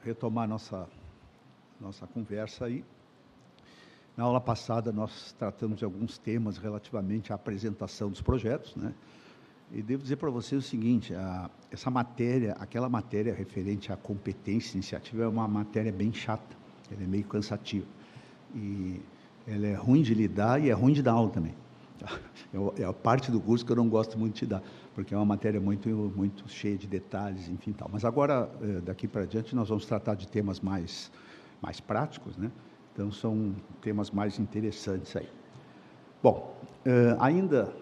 retomar nossa conversa aí. Na aula passada, nós tratamos de alguns temas relativamente à apresentação dos projetos, né? E devo dizer para vocês o seguinte, essa matéria, aquela matéria referente à competência e iniciativa é uma matéria bem chata, ela é meio cansativa. E ela é ruim de lidar e é ruim de dar aula também. É a parte do curso que eu não gosto muito de dar, porque é uma matéria muito cheia de detalhes, enfim, tal. Mas agora, daqui para diante, nós vamos tratar de temas mais práticos, né? Então, são temas mais interessantes aí. Bom, ainda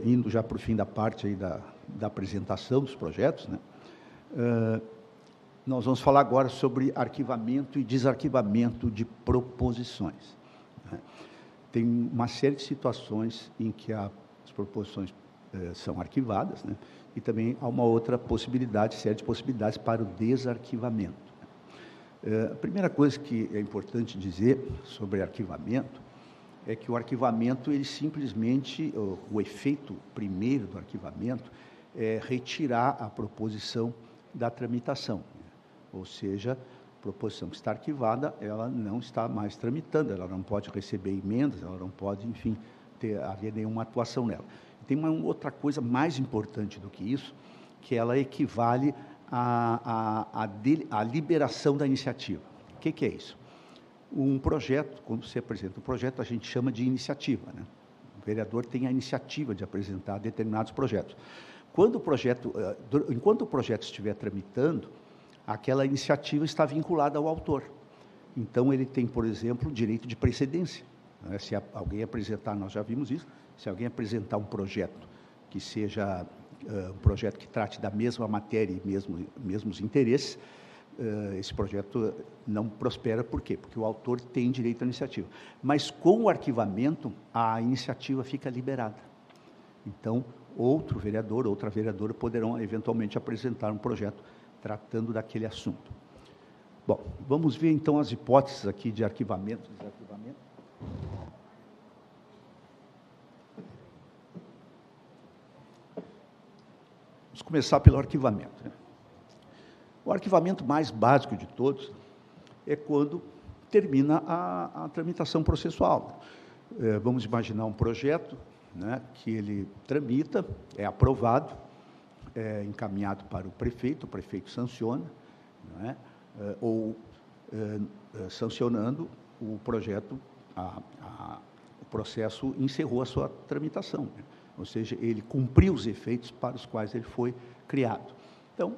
indo já para o fim da parte aí da apresentação dos projetos, né? Nós vamos falar agora sobre arquivamento e desarquivamento de proposições, né? Tem uma série de situações em que as proposições são arquivadas, né? E também há uma outra possibilidade, série de possibilidades para o desarquivamento. A primeira coisa que é importante dizer sobre arquivamento é que o arquivamento, ele simplesmente, o efeito primeiro do arquivamento é retirar a proposição da tramitação. Ou seja, a proposição que está arquivada, ela não está mais tramitando, ela não pode receber emendas, ela não pode, enfim, haver nenhuma atuação nela. Tem uma outra coisa mais importante do que isso, que ela equivale à liberação da iniciativa. O que é isso? Um projeto, quando você apresenta um projeto, a gente chama de iniciativa, né? O vereador tem a iniciativa de apresentar determinados projetos. Enquanto o projeto estiver tramitando, aquela iniciativa está vinculada ao autor. Então, ele tem, por exemplo, direito de precedência, né? Se alguém apresentar, nós já vimos isso, se alguém apresentar um projeto que seja um projeto que trate da mesma matéria e mesmos interesses, esse projeto não prospera. Por quê? Porque o autor tem direito à iniciativa. Mas, com o arquivamento, a iniciativa fica liberada. Então, outro vereador, outra vereadora poderão, eventualmente, apresentar um projeto tratando daquele assunto. Bom, vamos ver, então, as hipóteses aqui de arquivamento e desarquivamento. Vamos começar pelo arquivamento, né? O arquivamento mais básico de todos é quando termina a tramitação processual. Vamos imaginar um projeto, né, que ele tramita, é aprovado, é encaminhado para o prefeito sanciona, né, ou sancionando o projeto, o processo encerrou a sua tramitação, né? Ou seja, ele cumpriu os efeitos para os quais ele foi criado. Então,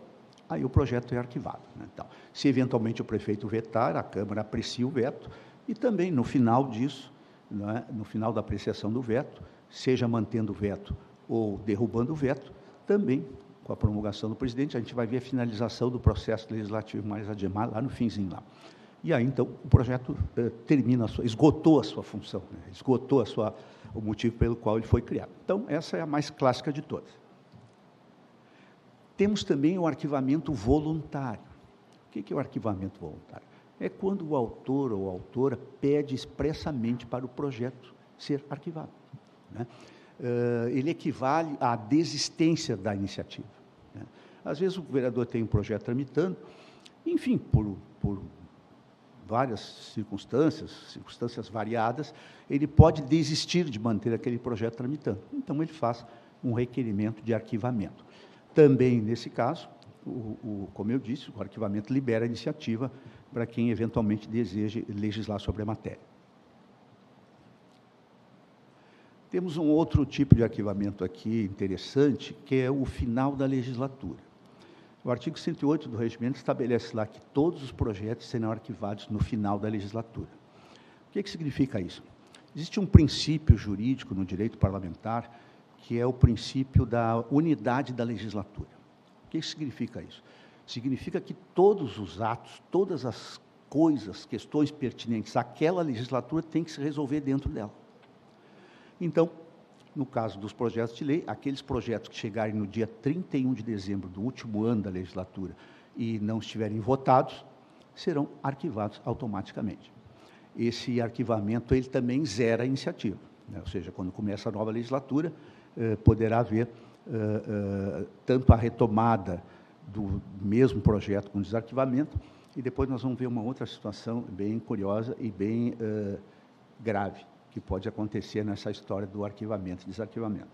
aí o projeto é arquivado, né? Então, se eventualmente o prefeito vetar, a Câmara aprecia o veto, e também, no final disso, né, no final da apreciação do veto, seja mantendo o veto ou derrubando o veto, também, com a promulgação do presidente, a gente vai ver a finalização do processo legislativo mais adiante, lá no finzinho lá. E aí, então, o projeto esgotou a sua função, né? Esgotou o motivo pelo qual ele foi criado. Então, essa é a mais clássica de todas. Temos também o arquivamento voluntário. O que é o arquivamento voluntário? É quando o autor ou a autora pede expressamente para o projeto ser arquivado, né? Ele equivale à desistência da iniciativa, né? Às vezes o vereador tem um projeto tramitando, enfim, por várias circunstâncias variadas, ele pode desistir de manter aquele projeto tramitando. Então, ele faz um requerimento de arquivamento. Também, nesse caso, como eu disse, o arquivamento libera a iniciativa para quem eventualmente deseje legislar sobre a matéria. Temos um outro tipo de arquivamento aqui interessante, que é o final da legislatura. O artigo 108 do Regimento estabelece lá que todos os projetos serão arquivados no final da legislatura. O que significa isso? Existe um princípio jurídico no direito parlamentar, que é o princípio da unidade da legislatura. O que significa isso? Significa que todos os atos, todas as coisas, questões pertinentes àquela legislatura têm que se resolver dentro dela. Então, no caso dos projetos de lei, aqueles projetos que chegarem no dia 31 de dezembro do último ano da legislatura e não estiverem votados, serão arquivados automaticamente. Esse arquivamento, ele também zera a iniciativa, né? Ou seja, quando começa a nova legislatura, poderá haver tanto a retomada do mesmo projeto com desarquivamento, E depois nós vamos ver uma outra situação bem curiosa e bem grave, que pode acontecer nessa história do arquivamento e desarquivamento.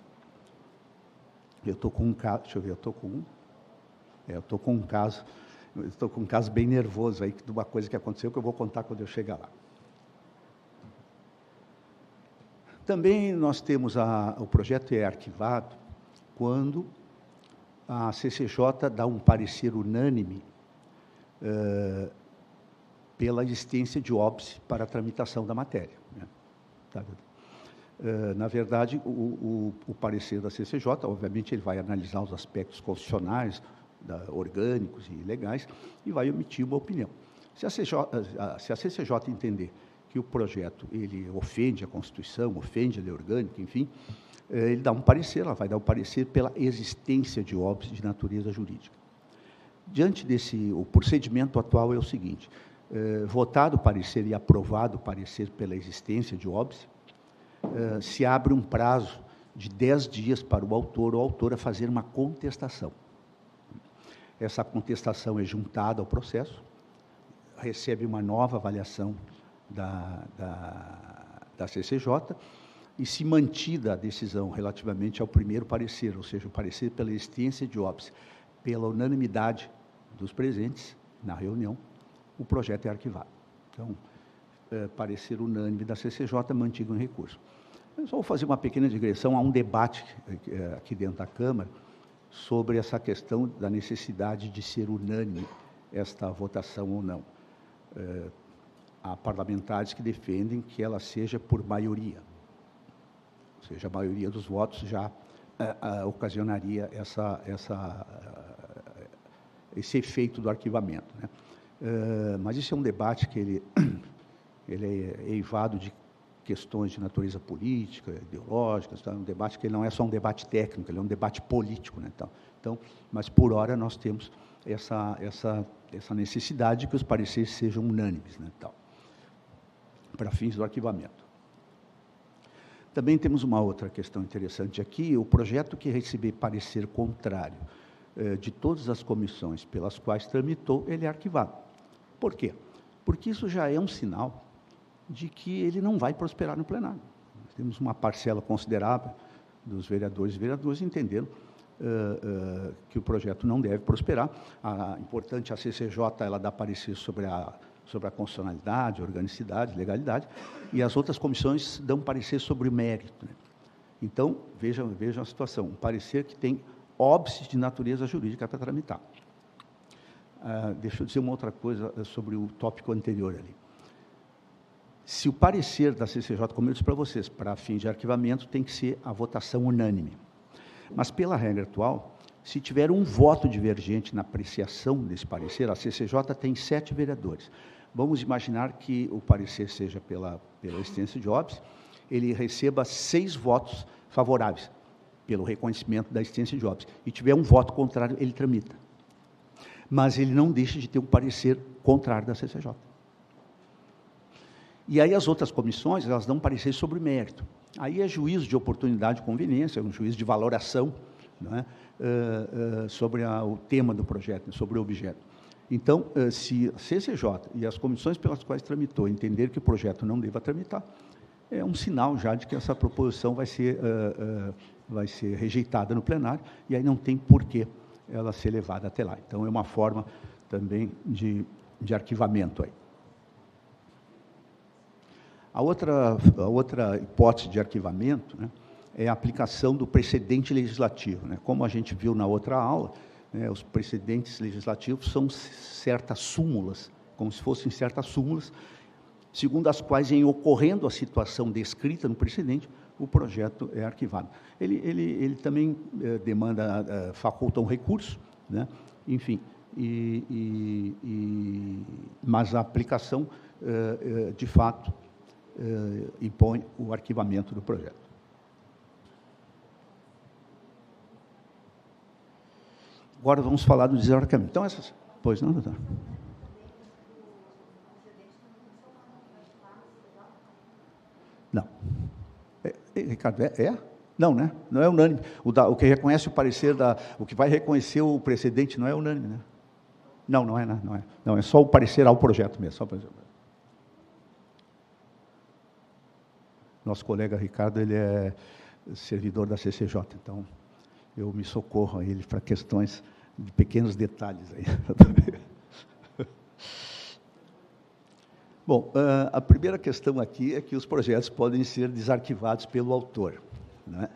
Eu estou com um caso, deixa eu ver, eu estou com um caso bem nervoso aí, de uma coisa que aconteceu, que eu vou contar quando eu chegar lá. Também nós temos o projeto é arquivado quando a CCJ dá um parecer unânime pela existência de óbice para a tramitação da matéria, né? Tá? Na verdade, o parecer da CCJ, obviamente, ele vai analisar os aspectos constitucionais, orgânicos e legais, e vai emitir uma opinião. Se a CCJ entender que o projeto ele ofende a Constituição, ofende a lei orgânica, enfim, ele dá um parecer, ela vai dar um parecer pela existência de óbice de natureza jurídica. Diante o procedimento atual é o seguinte: votado o parecer e aprovado o parecer pela existência de óbice, se abre um prazo de 10 dias para o autor ou autora fazer uma contestação. Essa contestação é juntada ao processo, recebe uma nova avaliação da CCJ, e se mantida a decisão relativamente ao primeiro parecer, ou seja, o parecer pela existência de óbice, pela unanimidade dos presentes na reunião, o projeto é arquivado. Então, parecer unânime da CCJ, mantido em recurso. Eu só vou fazer uma pequena digressão a um debate aqui dentro da Câmara sobre essa questão da necessidade de ser unânime esta votação ou não. Há parlamentares que defendem que ela seja por maioria, ou seja, a maioria dos votos já ocasionaria esse efeito do arquivamento, né? Mas isso é um debate que ele é eivado de questões de natureza política, ideológica, tá? Um debate que ele não é só um debate técnico, ele é um debate político, né? Então, mas por hora nós temos essa necessidade de que os pareceres sejam unânimes, né? Para fins do arquivamento. Também temos uma outra questão interessante aqui: o projeto que receber parecer contrário de todas as comissões pelas quais tramitou, ele é arquivado. Por quê? Porque isso já é um sinal de que ele não vai prosperar no plenário. Nós temos uma parcela considerável dos vereadores e vereadoras entenderam que o projeto não deve prosperar. Importante, a CCJ, ela dá parecer sobre a constitucionalidade, organicidade, legalidade, e as outras comissões dão parecer sobre o mérito, né? Então, vejam a situação, um parecer que tem óbice de natureza jurídica para tramitar. Deixa eu dizer uma outra coisa sobre o tópico anterior ali. Se o parecer da CCJ, como eu disse para vocês, para fins de arquivamento, tem que ser a votação unânime. Mas, pela regra atual, se tiver um voto divergente na apreciação desse parecer, a CCJ tem 7 vereadores. Vamos imaginar que o parecer seja pela existência de óbice, ele receba 6 votos favoráveis pelo reconhecimento da existência de óbice, e tiver um voto contrário, ele tramita. Mas ele não deixa de ter um parecer contrário da CCJ. E aí as outras comissões, elas dão parecer sobre mérito. Aí é juízo de oportunidade e conveniência, um juízo de valoração, não é? Sobre o tema do projeto, sobre o objeto. Então, se a CCJ e as comissões pelas quais tramitou entender que o projeto não deva tramitar, é um sinal já de que essa proposição vai ser rejeitada no plenário, e aí não tem porquê ela ser levada até lá. Então, é uma forma também de arquivamento aí. A outra hipótese de arquivamento, né, é a aplicação do precedente legislativo, né? Como a gente viu na outra aula, né, os precedentes legislativos são certas súmulas, como se fossem certas súmulas, segundo as quais, em ocorrendo a situação descrita no precedente, o projeto é arquivado. Ele também faculta um recurso, né? Enfim, mas a aplicação, de fato, impõe o arquivamento do projeto. Agora vamos falar do desarquivamento. Então, pois não, doutor? Não. Ricardo, Não, né? Não é unânime. O que reconhece o parecer o que vai reconhecer o precedente não é unânime, né? Não, não é, não é. Não, é só o parecer ao projeto mesmo. Só o parecer. Nosso colega Ricardo, ele é servidor da CCJ, então eu me socorro a ele para questões de pequenos detalhes aí. Bom, a primeira questão aqui é que os projetos podem ser desarquivados pelo autor, né?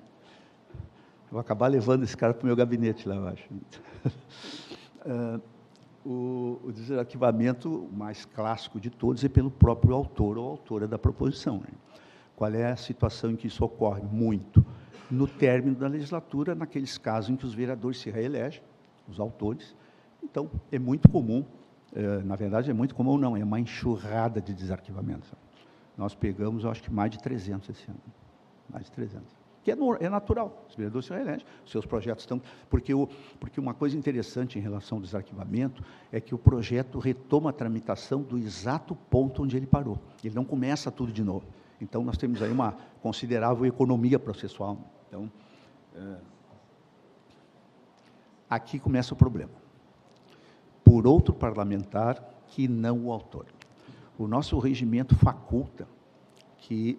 Vou acabar levando esse cara para o meu gabinete lá, eu acho. O desarquivamento mais clássico de todos é pelo próprio autor ou autora da proposição, né? Qual é a situação em que isso ocorre? Muito. No término da legislatura, naqueles casos em que os vereadores se reelegem, os autores. Então, é muito comum, na verdade, é muito comum, não, é uma enxurrada de desarquivamentos. Nós pegamos, eu acho que mais de 300 esse ano. Mais de 300. Que é natural, os vereadores se reelegem, seus projetos estão... Porque uma coisa interessante em relação ao desarquivamento é que o projeto retoma a tramitação do exato ponto onde ele parou. Ele não começa tudo de novo. Então, nós temos aí uma considerável economia processual. Então, aqui começa o problema. Por outro parlamentar que não o autor. O nosso regimento faculta que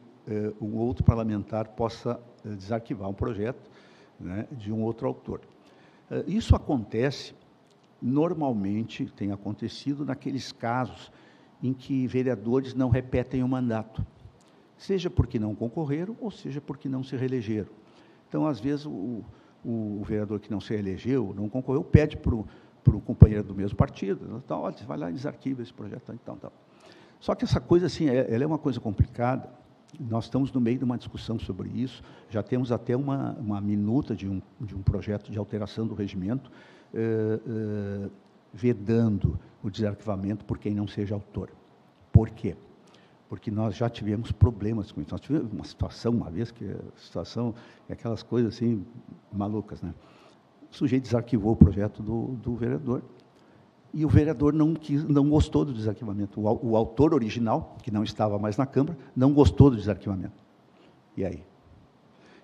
um outro parlamentar possa desarquivar um projeto, né, de um outro autor. Isso acontece, normalmente, tem acontecido naqueles casos em que vereadores não repetem o mandato, seja porque não concorreram, ou seja porque não se reelegeram. Então, às vezes, o vereador que não se reelegeu, não concorreu, pede para o companheiro do mesmo partido, então, olha, vai lá e desarquiva esse projeto, então. Só que essa coisa, assim, ela é uma coisa complicada. Nós estamos no meio de uma discussão sobre isso, já temos até uma minuta de um projeto de alteração do regimento, vedando o desarquivamento por quem não seja autor. Por quê? Porque nós já tivemos problemas com isso. Nós tivemos uma situação, uma vez, que a situação é aquelas coisas assim, malucas, né? O sujeito desarquivou o projeto do vereador, e o vereador não gostou do desarquivamento. O autor original, que não estava mais na Câmara, não gostou do desarquivamento. E aí?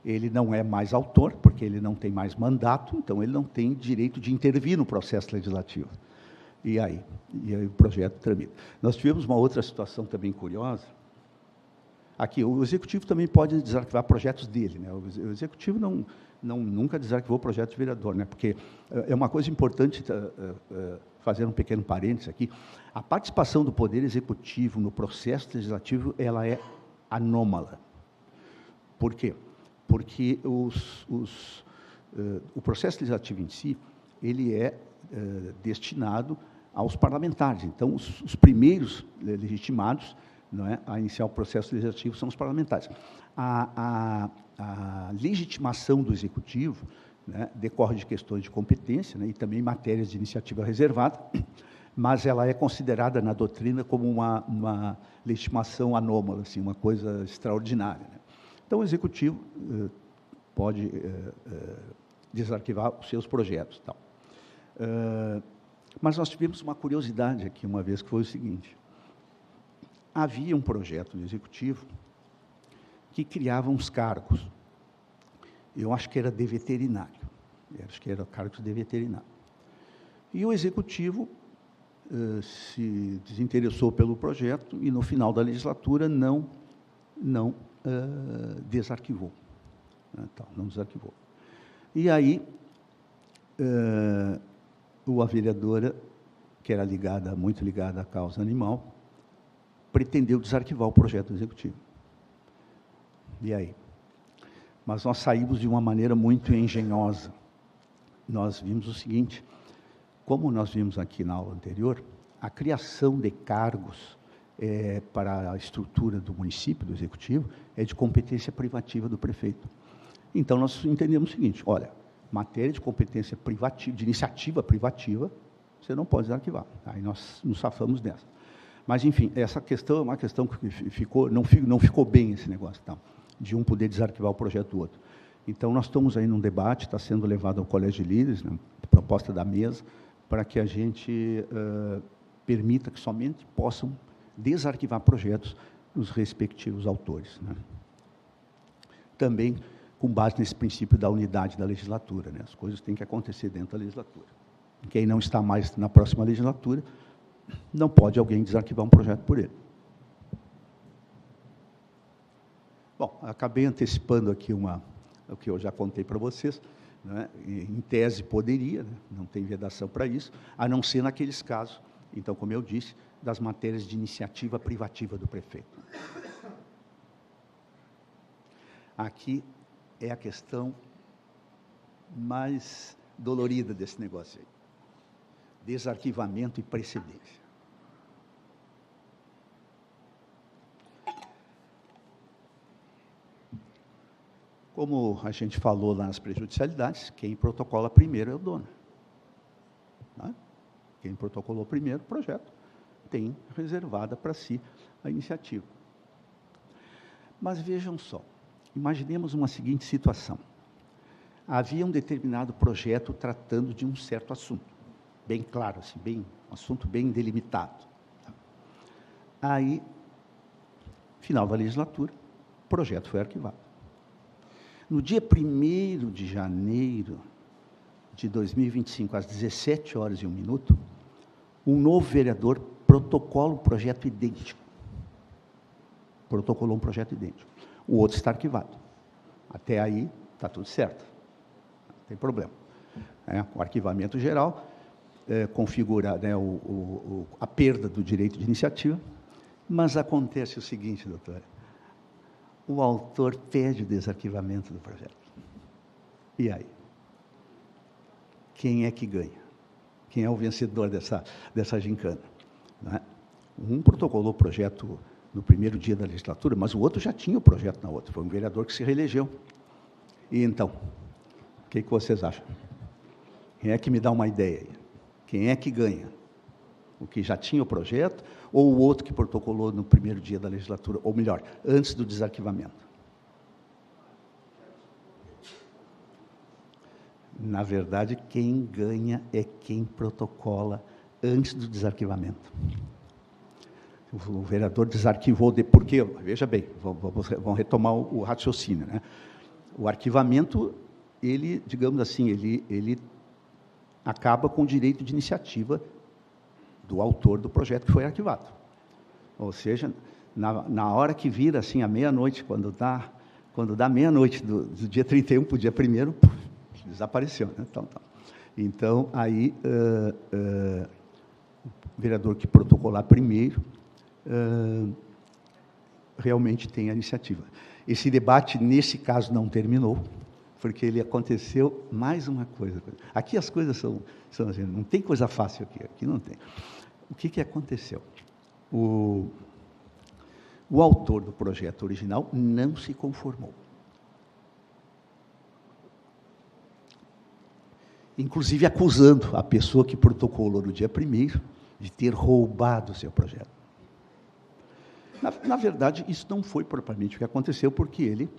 Ele não é mais autor, porque ele não tem mais mandato, então ele não tem direito de intervir no processo legislativo. E aí o projeto tramita. Nós tivemos uma outra situação também curiosa. Aqui, o Executivo também pode desarquivar projetos dele, né? O Executivo nunca desarquivou projeto de vereador, né? Porque é uma coisa importante fazer um pequeno parênteses aqui. A participação do Poder Executivo no processo legislativo, ela é anômala. Por quê? Porque o processo legislativo em si, ele é destinado aos parlamentares. Então, os primeiros legitimados, não é, a iniciar o processo legislativo são os parlamentares. A legitimação do Executivo, né, decorre de questões de competência, né, e também matérias de iniciativa reservada, mas ela é considerada na doutrina como uma legitimação anômala, assim, uma coisa extraordinária, né? Então, o Executivo pode desarquivar os seus projetos, tal. Mas nós tivemos uma curiosidade aqui uma vez, que foi o seguinte: havia um projeto do Executivo que criava uns cargos. Eu acho que era de veterinário. Acho que era cargos de veterinário. E o Executivo se desinteressou pelo projeto e, no final da legislatura, não desarquivou. Então, não desarquivou. E aí, a vereadora, que era muito ligada à causa animal, pretendeu desarquivar o projeto do Executivo. E aí? Mas nós saímos de uma maneira muito engenhosa. Nós vimos o seguinte: como nós vimos aqui na aula anterior, a criação de cargos para a estrutura do município, do Executivo, é de competência privativa do prefeito. Então, nós entendemos o seguinte: olha, matéria de competência privativa, de iniciativa privativa, você não pode desarquivar. Aí nós nos safamos dessa. Mas, enfim, essa questão é uma questão que não ficou bem esse negócio, tá? De um poder desarquivar o projeto do outro. Então, nós estamos aí num debate, está sendo levado ao Colégio de Líderes, né, proposta da mesa, para que a gente permita que somente possam desarquivar projetos os respectivos autores, né? Também com base nesse princípio da unidade da legislatura, né? As coisas têm que acontecer dentro da legislatura. Quem não está mais na próxima legislatura, não pode alguém desarquivar um projeto por ele. Bom, acabei antecipando aqui o que eu já contei para vocês, né? Em tese poderia, né? Não tem vedação para isso, a não ser naqueles casos, então, como eu disse, das matérias de iniciativa privativa do prefeito. Aqui é a questão mais dolorida desse negócio aí. Desarquivamento e precedência. Como a gente falou lá nas prejudicialidades, quem protocola primeiro é o dono. Né? Quem protocolou primeiro o projeto tem reservada para si a iniciativa. Mas vejam só, imaginemos uma seguinte situação. Havia um determinado projeto tratando de um certo assunto, bem claro, assim, um assunto bem delimitado. Aí, final da legislatura, o projeto foi arquivado. No dia 1º de janeiro de 2025, às 17h01, um novo vereador protocola um projeto idêntico. Protocolou um projeto idêntico. O outro está arquivado. Até aí, está tudo certo. Não tem problema. O arquivamento geral configura, né, a perda do direito de iniciativa, mas acontece o seguinte, doutora. O autor pede o desarquivamento do projeto. E aí? Quem é que ganha? Quem é o vencedor dessa gincana? Né? Um protocolou o projeto no primeiro dia da legislatura, mas o outro já tinha o projeto na outra. Foi um vereador que se reelegeu. E então, o que vocês acham? Quem é que me dá uma ideia aí? Quem é que ganha? O que já tinha o projeto ou o outro que protocolou no primeiro dia da legislatura, ou melhor, antes do desarquivamento? Na verdade, quem ganha é quem protocola antes do desarquivamento. O vereador desarquivou, porque, veja bem, vamos retomar o raciocínio, né? O arquivamento, ele, digamos assim, ele acaba com o direito de iniciativa do autor do projeto que foi arquivado. Ou seja, na hora que vira, assim, à meia-noite, quando dá meia-noite do dia 31 para o dia 1º, desapareceu, né? Então, aí, o vereador que protocolar primeiro, realmente tem a iniciativa. Esse debate, nesse caso, não terminou, porque ele aconteceu mais uma coisa. Aqui as coisas são assim, não tem coisa fácil aqui não tem. O que aconteceu? O autor do projeto original não se conformou. Inclusive acusando a pessoa que protocolou no dia 1º de ter roubado o seu projeto. Na verdade, isso não foi propriamente o que aconteceu, porque ele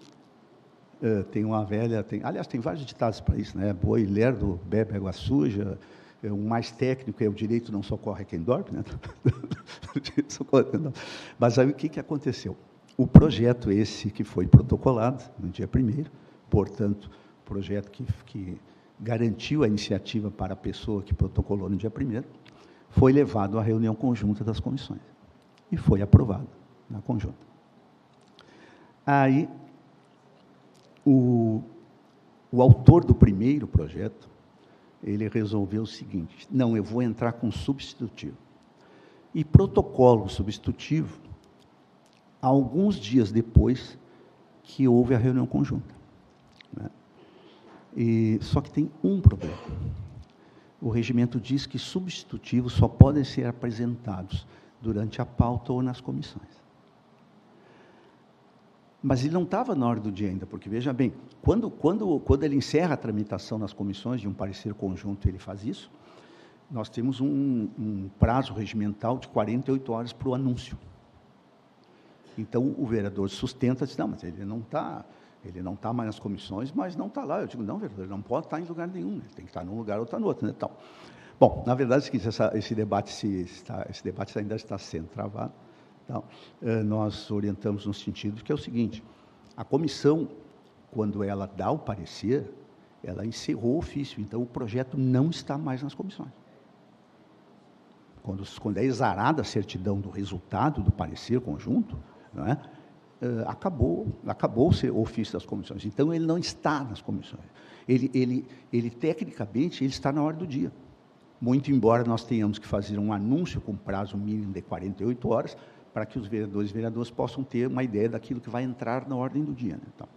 tem uma velha... aliás, tem vários ditados para isso, né? Boi lerdo bebe água suja, o mais técnico é o direito não socorre quem dorme, né? Mas aí o que aconteceu? O projeto esse que foi protocolado no dia 1º, portanto, projeto que garantiu a iniciativa para a pessoa que protocolou no dia 1º, foi levado à reunião conjunta das comissões e foi aprovado na conjunta. Aí, o autor do primeiro projeto, ele resolveu o seguinte: não, eu vou entrar com substitutivo. E protocolo substitutivo alguns dias depois que houve a reunião conjunta, né? Só que tem um problema. O regimento diz que substitutivos só podem ser apresentados durante a pauta ou nas comissões. Mas ele não estava na hora do dia ainda, porque, veja bem, quando ele encerra a tramitação nas comissões de um parecer conjunto, ele faz isso, nós temos um prazo regimental de 48 horas para o anúncio. Então, o vereador sustenta, diz, não, mas ele não está mais nas comissões, mas não está lá. Eu digo, não, vereador, ele não pode estar em lugar nenhum, ele tem que estar num lugar ou estar no outro, né, tal. Bom, na verdade, esse debate ainda está sendo travado. Então, nós orientamos no sentido que é o seguinte: a comissão, quando ela dá o parecer, ela encerrou o ofício, então o projeto não está mais nas comissões. Quando é exarada a certidão do resultado do parecer conjunto, não é? Acabou o ofício das comissões. Então, ele não está nas comissões. Ele tecnicamente, ele está na ordem do dia. Muito embora nós tenhamos que fazer um anúncio com prazo mínimo de 48 horas, para que os vereadores e vereadoras possam ter uma ideia daquilo que vai entrar na ordem do dia, né? Então,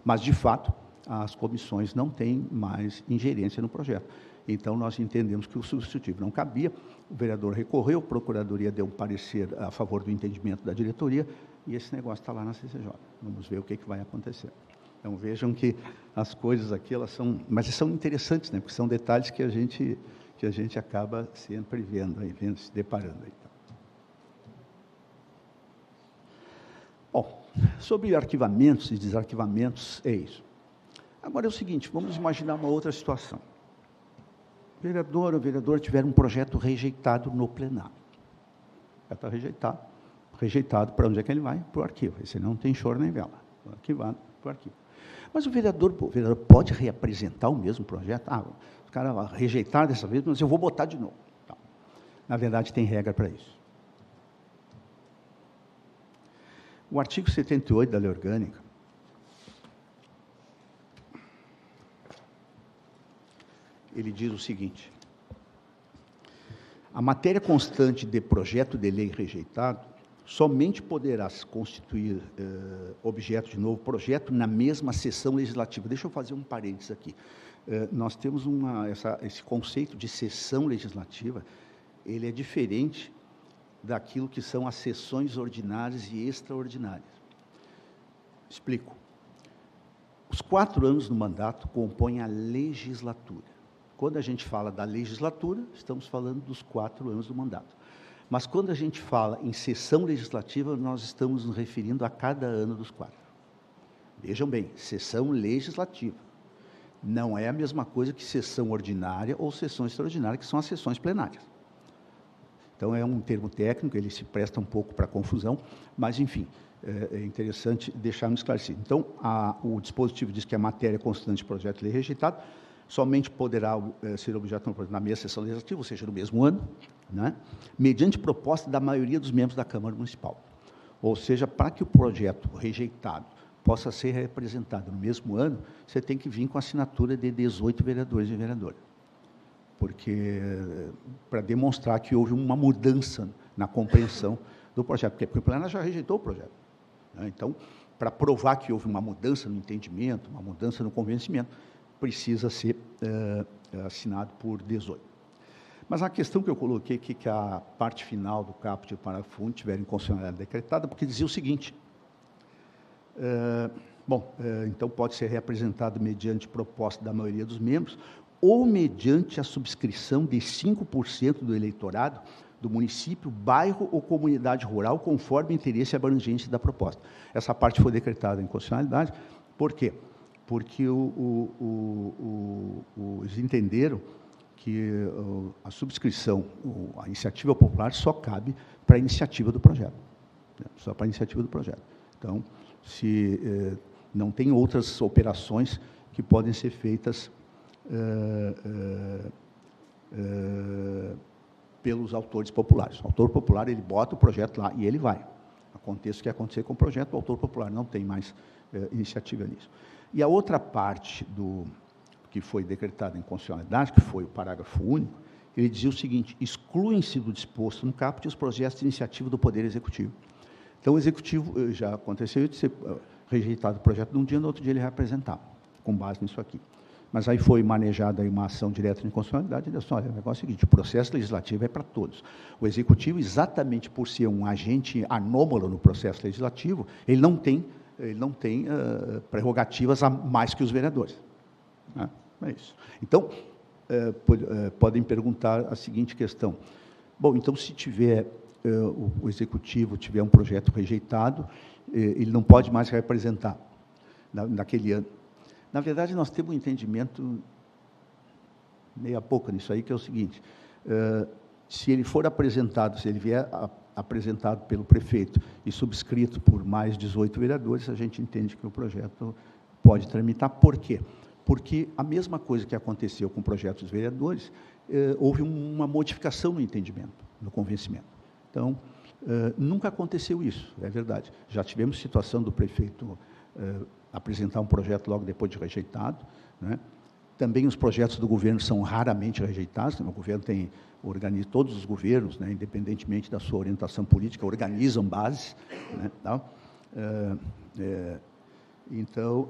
mas, de fato, as comissões não têm mais ingerência no projeto. Então, nós entendemos que o substitutivo não cabia, o vereador recorreu, a Procuradoria deu um parecer a favor do entendimento da diretoria, e esse negócio está lá na CCJ. Vamos ver o que vai acontecer. Então, vejam que as coisas aqui, elas são... Mas são interessantes, né? Porque são detalhes que a gente acaba sempre vendo, se deparando. Aí. Bom, sobre arquivamentos e desarquivamentos, é isso. Agora é o seguinte, vamos imaginar uma outra situação. O vereador ou vereadora tiver um projeto rejeitado no plenário. Já está rejeitado. Rejeitado, para onde é que ele vai? Para o arquivo. Esse não tem choro nem vela. Arquivado para o arquivo. Mas o vereador pode reapresentar o mesmo projeto? Os caras rejeitaram dessa vez, mas eu vou botar de novo. Tá. Na verdade, tem regra para isso. O artigo 78 da Lei Orgânica, ele diz o seguinte: a matéria constante de projeto de lei rejeitado somente poderá se constituir objeto de novo projeto na mesma sessão legislativa. Deixa eu fazer um parênteses aqui. Nós temos esse conceito de sessão legislativa, ele é diferente daquilo que são as sessões ordinárias e extraordinárias. Explico. Os 4 anos do mandato compõem a legislatura. Quando a gente fala da legislatura, estamos falando dos 4 anos do mandato. Mas quando a gente fala em sessão legislativa, nós estamos nos referindo a cada ano dos 4. Vejam bem, sessão legislativa. Não é a mesma coisa que sessão ordinária ou sessão extraordinária, que são as sessões plenárias. Então, é um termo técnico, ele se presta um pouco para confusão, mas, enfim, é interessante deixarmos esclarecido. Então, o dispositivo diz que a matéria constante de projeto de lei rejeitado somente poderá ser objeto na mesma sessão legislativa, ou seja, no mesmo ano, né, mediante proposta da maioria dos membros da Câmara Municipal. Ou seja, para que o projeto rejeitado possa ser representado no mesmo ano, você tem que vir com a assinatura de 18 vereadores e vereadoras. Porque, para demonstrar que houve uma mudança na compreensão do projeto, porque o plenário já rejeitou o projeto. Né? Então, para provar que houve uma mudança no entendimento, uma mudança no convencimento, precisa ser assinado por 18. Mas a questão que eu coloquei aqui, que a parte final do caput e o parágrafo único tiveram inconstitucionalidade decretada, porque dizia o seguinte, então pode ser reapresentado mediante proposta da maioria dos membros ou mediante a subscrição de 5% do eleitorado do município, bairro ou comunidade rural, conforme o interesse e abrangência da proposta. Essa parte foi decretada em constitucionalidade. Por quê? Porque eles entenderam que a subscrição, a iniciativa popular só cabe para a iniciativa do projeto. Só para a iniciativa do projeto. Então, não tem outras operações que podem ser feitas pelos autores populares. O autor popular, ele bota o projeto lá e ele vai. Aconteça o que acontecer com o projeto, o autor popular não tem mais iniciativa nisso. E a outra parte que foi decretada em constitucionalidade, que foi o parágrafo único, ele dizia o seguinte: excluem-se do disposto no caput os projetos de iniciativa do Poder Executivo. Então, o Executivo, já aconteceu de ser rejeitado o projeto num dia, no outro dia ele reapresentava, com base nisso aqui. Mas aí foi manejada aí uma ação direta de inconstitucionalidade, e disse, olha, o negócio é o seguinte, o processo legislativo é para todos. O Executivo, exatamente por ser um agente anômalo no processo legislativo, ele não tem prerrogativas a mais que os vereadores. Né? É isso. Então, podem perguntar a seguinte questão. Bom, então, se tiver o Executivo tiver um projeto rejeitado, ele não pode mais representar naquele ano. Na verdade, nós temos um entendimento meia boca nisso aí, que é o seguinte, se ele for apresentado, se ele vier apresentado pelo prefeito e subscrito por mais 18 vereadores, a gente entende que o projeto pode tramitar. Por quê? porque a mesma coisa que aconteceu com projetos dos vereadores, houve uma modificação no entendimento, no convencimento. Então, nunca aconteceu isso, é verdade. Já tivemos situação do prefeito apresentar um projeto logo depois de rejeitado, né? Também os projetos do governo são raramente rejeitados, né? O governo organiza, todos os governos, né, independentemente da sua orientação política, organizam bases, né, tal. Então,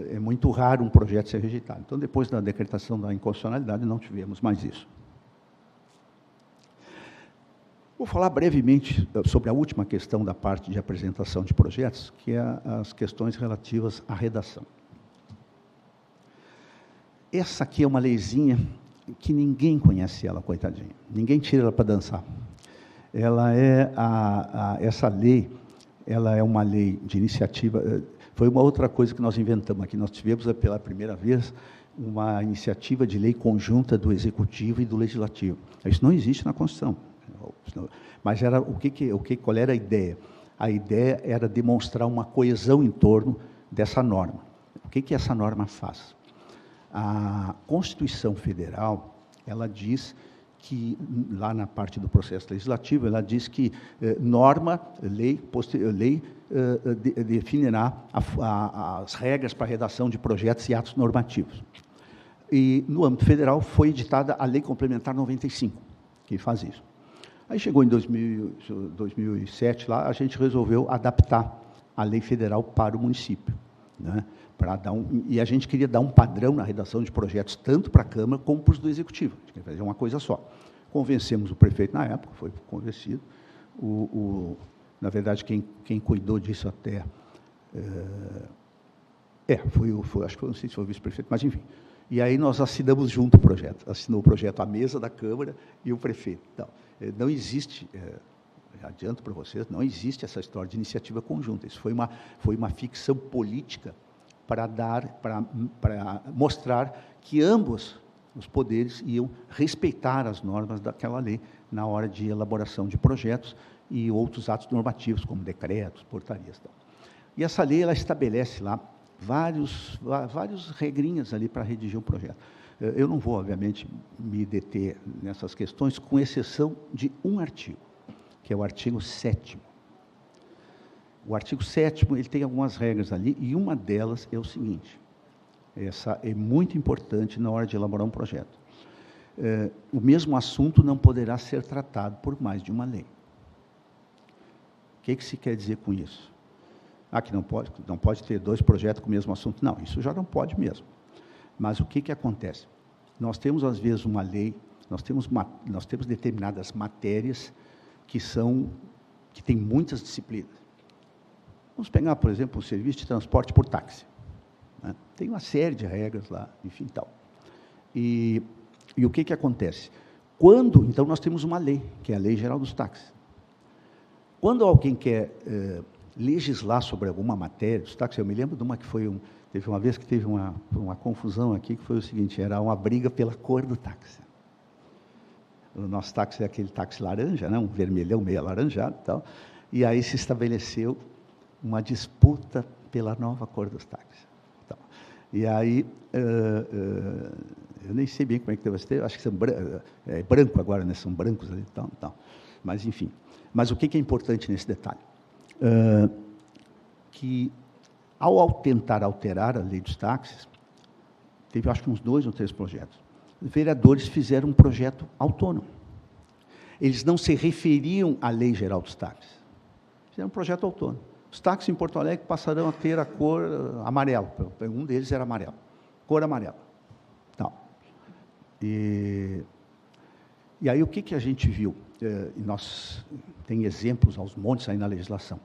é muito raro um projeto ser rejeitado. Então, depois da decretação da inconstitucionalidade, não tivemos mais isso. Vou falar brevemente sobre a última questão da parte de apresentação de projetos, que é as questões relativas à redação. Essa aqui é uma leizinha que ninguém conhece ela, coitadinha. Ninguém tira ela para dançar. Ela é essa lei, ela é uma lei de iniciativa. Foi uma outra coisa que nós inventamos aqui. Nós tivemos pela primeira vez uma iniciativa de lei conjunta do Executivo e do Legislativo. Isso não existe na Constituição. Mas era qual era a ideia? A ideia era demonstrar uma coesão em torno dessa norma. O que essa norma faz? A Constituição Federal, ela diz que, lá na parte do processo legislativo, ela diz que lei definirá as regras para a redação de projetos e atos normativos. E, no âmbito federal, foi editada a Lei Complementar 95, que faz isso. Aí chegou em 2007, lá, a gente resolveu adaptar a lei federal para o município, né? E a gente queria dar um padrão na redação de projetos, tanto para a Câmara como para os do Executivo. A gente queria fazer uma coisa só. Convencemos o prefeito na época, foi convencido. Na verdade, quem cuidou disso até... acho que eu não sei se foi o vice-prefeito, mas enfim. E aí nós assinamos junto o projeto. Assinou o projeto a mesa da Câmara e o prefeito. Então, não existe... adianto para vocês, não existe essa história de iniciativa conjunta. Isso foi uma ficção política para mostrar que ambos os poderes iam respeitar as normas daquela lei na hora de elaboração de projetos e outros atos normativos, como decretos, portarias. Tal. E essa lei, ela estabelece lá várias regrinhas ali para redigir um projeto. Eu não vou, obviamente, me deter nessas questões, com exceção de um artigo, que é o artigo 7º. O artigo 7º, ele tem algumas regras ali, e uma delas é o seguinte, essa é muito importante na hora de elaborar um projeto. O mesmo assunto não poderá ser tratado por mais de uma lei. O que se quer dizer com isso? Que não pode ter 2 projetos com o mesmo assunto. Não, isso já não pode mesmo. Mas o que acontece? Nós temos, às vezes, uma lei, nós temos determinadas matérias que têm muitas disciplinas. Vamos pegar, por exemplo, o serviço de transporte por táxi, né? Tem uma série de regras lá, enfim, tal. E o que acontece? Então, nós temos uma lei, que é a Lei Geral dos Táxis. Quando alguém quer legislar sobre alguma matéria dos táxis, eu me lembro de uma que teve uma vez que teve uma confusão aqui, que foi o seguinte, era uma briga pela cor do táxi. O nosso táxi é aquele táxi laranja, né? Um vermelhão meio alaranjado e tal, e aí se estabeleceu uma disputa pela nova cor dos táxis. Então, e aí, eu nem sei bem como é que deve ser, acho que são branco agora, né? São brancos ali, tal. Mas, enfim. Mas o que é importante nesse detalhe? Que, ao tentar alterar a lei dos táxis, teve, acho que uns 2 ou 3 projetos, os vereadores fizeram um projeto autônomo. Eles não se referiam à Lei Geral dos Táxis. Fizeram um projeto autônomo. Os táxis em Porto Alegre passarão a ter a cor amarela. Um deles era amarelo. Cor amarela. Então, e aí, o que a gente viu? Tem exemplos aos montes aí na legislação.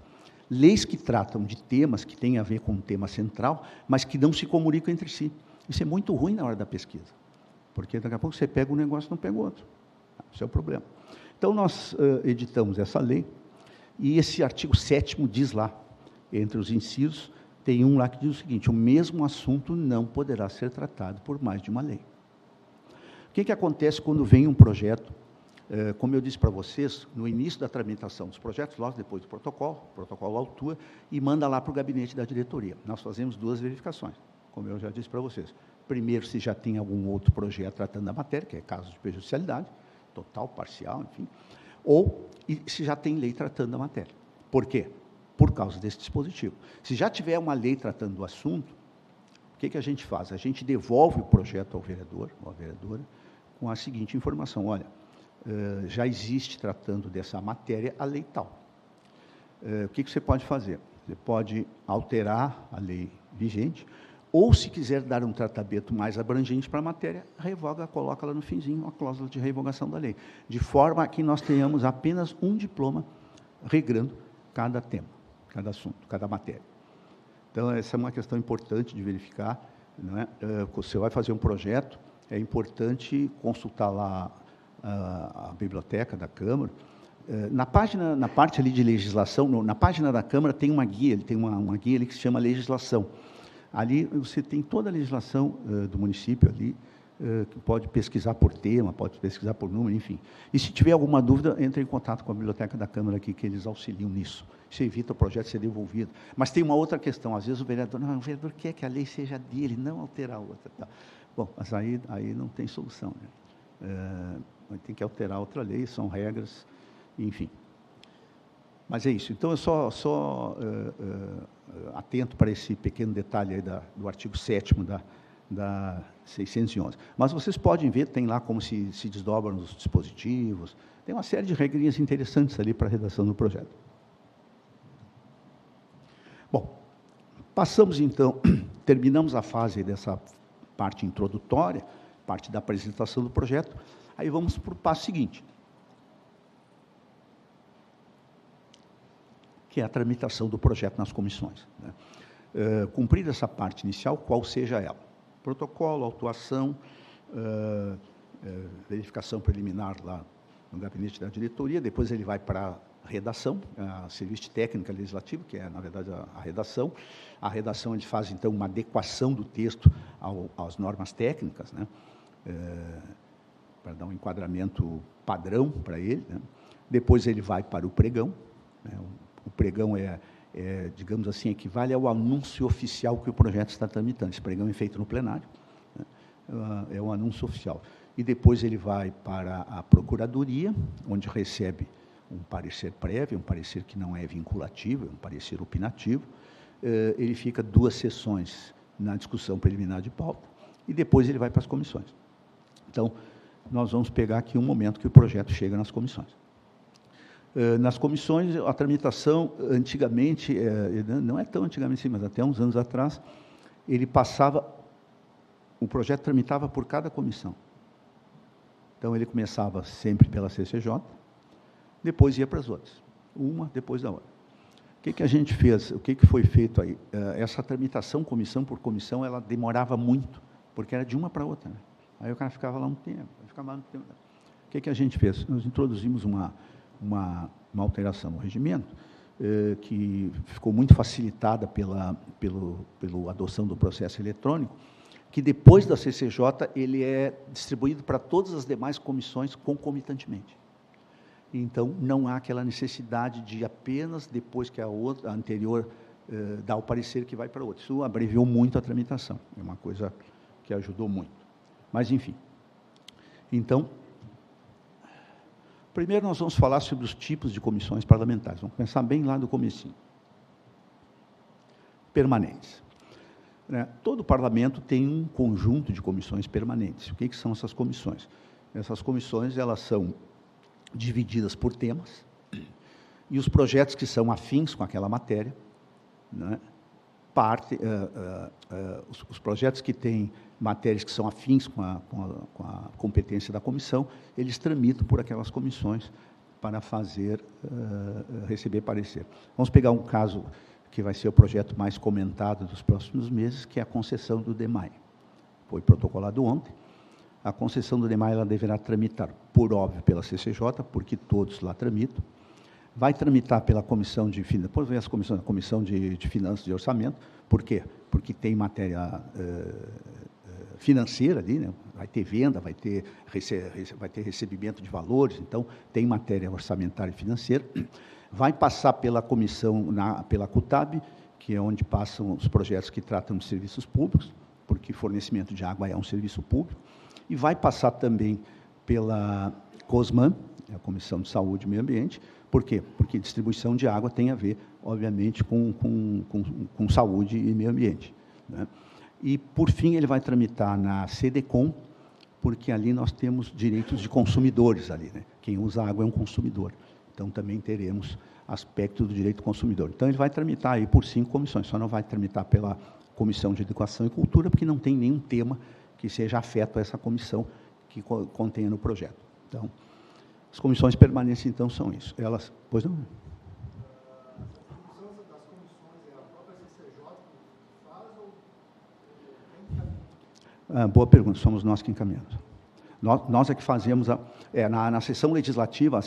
Leis que tratam de temas que têm a ver com um tema central, mas que não se comunicam entre si. Isso é muito ruim na hora da pesquisa, porque daqui a pouco você pega um negócio e não pega outro. Esse é o problema. Então, nós editamos essa lei, e esse artigo 7º diz lá, entre os incisos, tem um lá que diz o seguinte, o mesmo assunto não poderá ser tratado por mais de uma lei. O que acontece quando vem um projeto, como eu disse para vocês, no início da tramitação dos projetos, logo depois do protocolo, o protocolo autua e manda lá para o gabinete da diretoria. Nós fazemos 2 verificações, como eu já disse para vocês. Primeiro, se já tem algum outro projeto tratando da matéria, que é caso de prejudicialidade, total, parcial, enfim, ou se já tem lei tratando da matéria. Por quê? Por causa desse dispositivo. Se já tiver uma lei tratando do assunto, o que a gente faz? A gente devolve o projeto ao vereador, ou à vereadora, com a seguinte informação: olha, já existe tratando dessa matéria a lei tal. O que você pode fazer? Você pode alterar a lei vigente, ou, se quiser dar um tratamento mais abrangente para a matéria, revoga, coloca lá no finzinho a cláusula de revogação da lei, de forma que nós tenhamos apenas um diploma regrando cada tema, cada assunto, cada matéria. Então, essa é uma questão importante de verificar, não é? Você vai fazer um projeto, é importante consultar lá a biblioteca da Câmara. Na parte ali de legislação, na página da Câmara tem uma guia, ele tem uma guia ali que se chama legislação. Ali você tem toda a legislação do município ali, que pode pesquisar por tema, pode pesquisar por número, enfim. E se tiver alguma dúvida, entre em contato com a biblioteca da Câmara aqui, que eles auxiliam nisso. Isso evita o projeto ser devolvido. Mas tem uma outra questão, às vezes o vereador quer que a lei seja dele, não alterar a outra. Tá? Bom, mas aí não tem solução, né? Tem que alterar outra lei, são regras, enfim. Mas é isso. Então, eu só atento para esse pequeno detalhe aí do artigo 7º da 611. Mas vocês podem ver, tem lá como se desdobram os dispositivos, tem uma série de regrinhas interessantes ali para a redação do projeto. Bom, passamos então, terminamos a fase dessa parte introdutória, parte da apresentação do projeto, aí vamos para o passo seguinte, que é a tramitação do projeto nas comissões, né? Cumprida essa parte inicial, qual seja ela: protocolo, autuação, verificação preliminar lá no gabinete da diretoria, depois ele vai para a redação, a serviço de técnica legislativa, que é, na verdade, a redação. A redação, ele faz, então, uma adequação do texto às normas técnicas, né? Para dar um enquadramento padrão para ele, né? Depois ele vai para o pregão, né? O pregão digamos assim, equivale ao anúncio oficial que o projeto está tramitando. Esse pregão é feito no plenário, né? É um anúncio oficial. E depois ele vai para a Procuradoria, onde recebe um parecer prévio, um parecer que não é vinculativo, é um parecer opinativo. Ele fica 2 sessões na discussão preliminar de pauta, e depois ele vai para as comissões. Então, nós vamos pegar aqui um momento que o projeto chega nas comissões. Nas comissões, a tramitação, antigamente, não é tão antigamente assim, mas até uns anos atrás, o projeto tramitava por cada comissão. Então, ele começava sempre pela CCJ, depois ia para as outras, uma depois da outra. O que a gente fez? O que foi feito aí? Essa tramitação, comissão por comissão, ela demorava muito, porque era de uma para outra, né? Aí o cara ficava lá um tempo, ficava lá um tempo. O que a gente fez? Nós introduzimos uma alteração no regimento, que ficou muito facilitada pela adoção do processo eletrônico, que depois da CCJ ele é distribuído para todas as demais comissões concomitantemente. Então, não há aquela necessidade de apenas depois que a anterior dar o parecer que vai para outra. Isso abreviou muito a tramitação, é uma coisa que ajudou muito. Mas, enfim. Então, primeiro nós vamos falar sobre os tipos de comissões parlamentares. Vamos começar bem lá do comecinho. Permanentes. Todo parlamento tem um conjunto de comissões permanentes. O que são essas comissões? Essas comissões, elas são divididas por temas, e os projetos que são afins com aquela matéria, né, os projetos que têm matérias que são afins com a competência da comissão, eles tramitam por aquelas comissões para receber parecer. Vamos pegar um caso que vai ser o projeto mais comentado dos próximos meses, que é a concessão do DEMAI. Foi protocolado ontem. A concessão do DEMAI, ela deverá tramitar, por óbvio, pela CCJ, porque todos lá tramitam. Vai tramitar pela Comissão de Finanças, depois vem a Comissão de Finanças e Orçamento. Por quê? Porque tem matéria financeira ali, né? Vai ter venda, vai ter recebimento de valores, então tem matéria orçamentária e financeira. Vai passar pela comissão, pela CUTAB, que é onde passam os projetos que tratam de serviços públicos, porque fornecimento de água é um serviço público, e vai passar também pela COSMAN, a Comissão de Saúde e Meio Ambiente. Por quê? Porque distribuição de água tem a ver, obviamente, com saúde e meio ambiente, né? E, por fim, ele vai tramitar na CDCOM, porque ali nós temos direitos de consumidores ali, né? Quem usa água é um consumidor. Então, também teremos aspecto do direito do consumidor. Então, ele vai tramitar aí por 5 comissões, só não vai tramitar pela Comissão de Educação e Cultura, porque não tem nenhum tema que seja afeto a essa comissão que contenha no projeto. Então, as comissões permanentes, então, são isso. Elas, pois não? Boa pergunta, somos nós que encaminhamos. Nós é que fazemos, na sessão legislativa,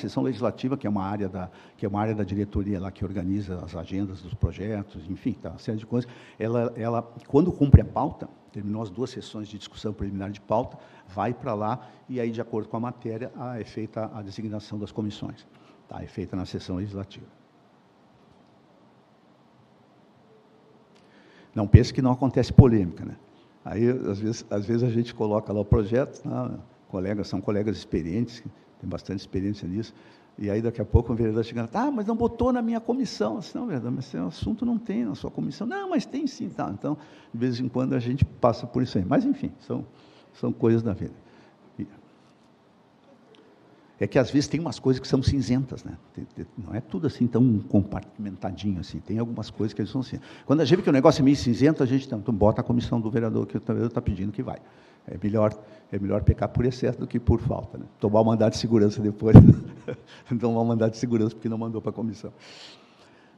que é uma área da diretoria lá que organiza as agendas dos projetos, enfim, tá, uma série de coisas, ela, quando cumpre a pauta, terminou as 2 sessões de discussão preliminar de pauta, vai para lá e aí, de acordo com a matéria, é feita a designação das comissões. Tá, é feita na sessão legislativa. Não pense que não acontece polêmica, né? Aí, às vezes a gente coloca lá o projeto, são colegas experientes, que têm bastante experiência nisso, e aí daqui a pouco o vereador chega, mas não botou na minha comissão. Assim, não, vereador, mas esse assunto não tem na sua comissão. Não, mas tem sim. Tá. Então, de vez em quando a gente passa por isso aí. Mas, enfim, são coisas da vida. É que, às vezes, tem umas coisas que são cinzentas, né? Não é tudo assim tão compartimentadinho assim. Tem algumas coisas que eles são cinzentas. Quando a gente vê que o negócio é meio cinzento, a gente então bota a comissão do vereador, que o vereador está pedindo que vai. É melhor pecar por excesso do que por falta, né? Tomar o mandado de segurança depois. Tomar o mandado de segurança porque não mandou para a comissão.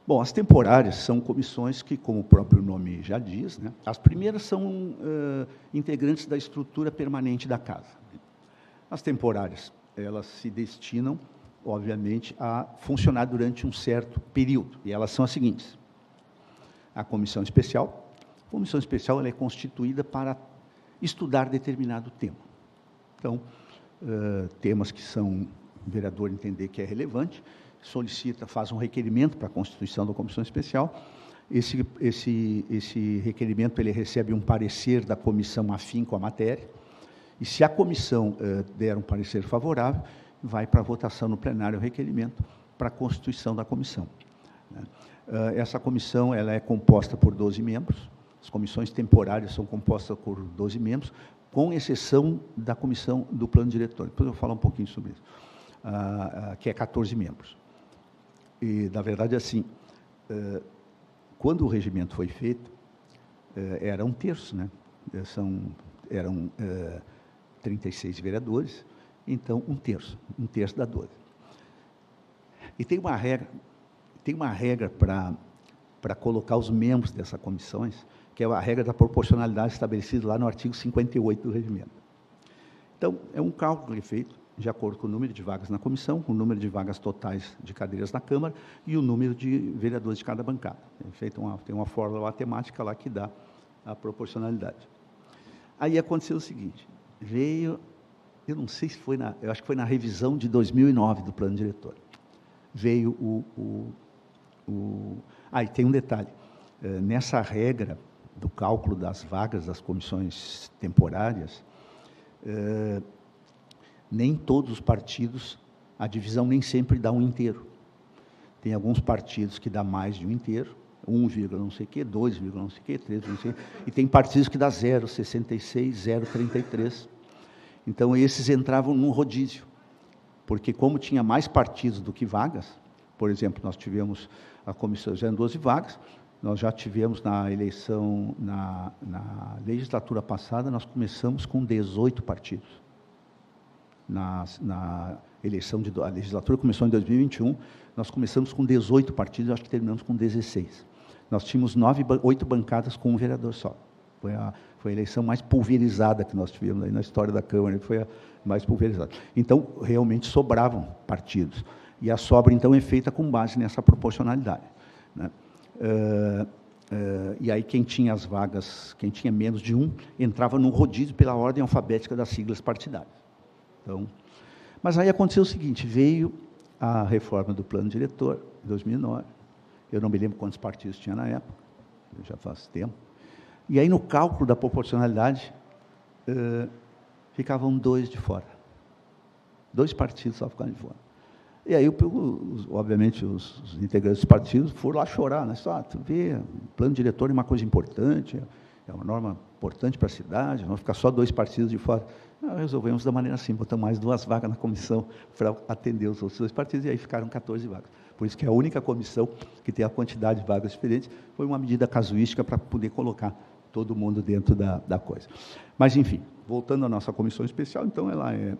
Bom, as temporárias são comissões que, como o próprio nome já diz, né? As primeiras são integrantes da estrutura permanente da casa. As temporárias, elas se destinam, obviamente, a funcionar durante um certo período. E elas são as seguintes. A comissão especial. A comissão especial ela é constituída para estudar determinado tema. Então, temas que o vereador entender que é relevante, faz um requerimento para a constituição da comissão especial. Esse requerimento ele recebe um parecer da comissão afim com a matéria. E se a comissão der um parecer favorável, vai para a votação no plenário o requerimento para a constituição da comissão. Essa comissão ela é composta por 12 membros, as comissões temporárias são compostas por 12 membros, com exceção da comissão do plano diretor. Depois eu vou falar um pouquinho sobre isso, que é 14 membros. E, na verdade, assim, quando o regimento foi feito, era 1/3, né? Eram 36 vereadores, então 1/3 dá 12. E tem uma regra para colocar os membros dessas comissões, que é a regra da proporcionalidade estabelecida lá no artigo 58 do regimento. Então, é um cálculo que é feito de acordo com o número de vagas na comissão, com o número de vagas totais de cadeiras na Câmara e o número de vereadores de cada bancada. Tem uma fórmula matemática lá que dá a proporcionalidade. Aí aconteceu o seguinte, eu não sei se foi eu acho que foi na revisão de 2009 do plano diretor. Veio e tem um detalhe, nessa regra do cálculo das vagas das comissões temporárias, nem todos os partidos, a divisão nem sempre dá 1/2. Tem alguns partidos que dá mais de 1/2, 1, não sei o quê, 2, não sei o quê, 3, não sei o quê, e tem partidos que dá 0,66, 0,33. Então, esses entravam num rodízio, porque como tinha mais partidos do que vagas, por exemplo, nós tivemos a comissão, já em 12 vagas, nós já tivemos na eleição, na legislatura passada, nós começamos com 18 partidos. Na eleição, a legislatura começou em 2021, nós começamos com 18 partidos, acho que terminamos com 16. Nós tínhamos 8 bancadas com um vereador só. Foi a eleição mais pulverizada que nós tivemos aí na história da Câmara, foi a mais pulverizada. Então, realmente sobravam partidos. E a sobra, então, é feita com base nessa proporcionalidade, né? E aí, quem tinha as vagas, quem tinha menos de 1, entrava no rodízio pela ordem alfabética das siglas partidárias. Então, mas aí aconteceu o seguinte, veio a reforma do plano diretor, em 2009, eu não me lembro quantos partidos tinha na época, já faz tempo, E aí, no cálculo da proporcionalidade, ficavam 2 de fora. 2 partidos só ficaram de fora. E aí, obviamente, os integrantes dos partidos foram lá chorar, né? Tu vê, o plano diretor é uma coisa importante, é uma norma importante para a cidade, não ficar só 2 partidos de fora. Resolvemos da maneira assim, botamos mais 2 vagas na comissão para atender os outros 2 partidos, e aí ficaram 14 vagas. Por isso que é a única comissão que tem a quantidade de vagas diferentes, foi uma medida casuística para poder colocar todo mundo dentro da coisa. Mas, enfim, voltando à nossa comissão especial, então, ela é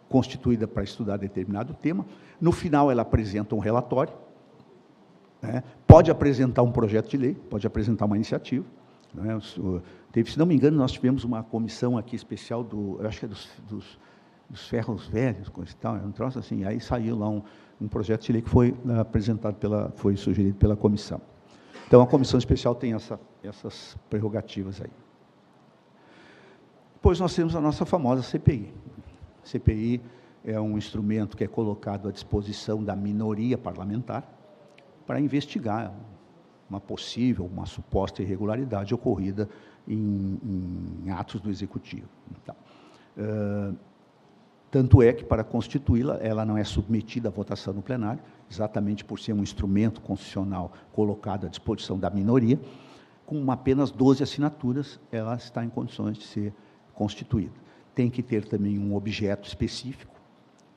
constituída para estudar determinado tema. No final, ela apresenta um relatório, né? Pode apresentar um projeto de lei, pode apresentar uma iniciativa, né? Se não me engano, nós tivemos uma comissão aqui especial, eu acho que é dos ferros velhos, coisa e tal, um troço assim, aí saiu lá um projeto de lei que foi apresentado, foi sugerido pela comissão. Então, a comissão especial tem essas prerrogativas aí. Depois nós temos a nossa famosa CPI. A CPI é um instrumento que é colocado à disposição da minoria parlamentar para investigar uma possível, uma suposta irregularidade ocorrida em atos do Executivo. Então, tanto é que, para constituí-la, ela não é submetida à votação no plenário, exatamente por ser um instrumento constitucional colocado à disposição da minoria, com apenas 12 assinaturas, ela está em condições de ser constituída. Tem que ter também um objeto específico,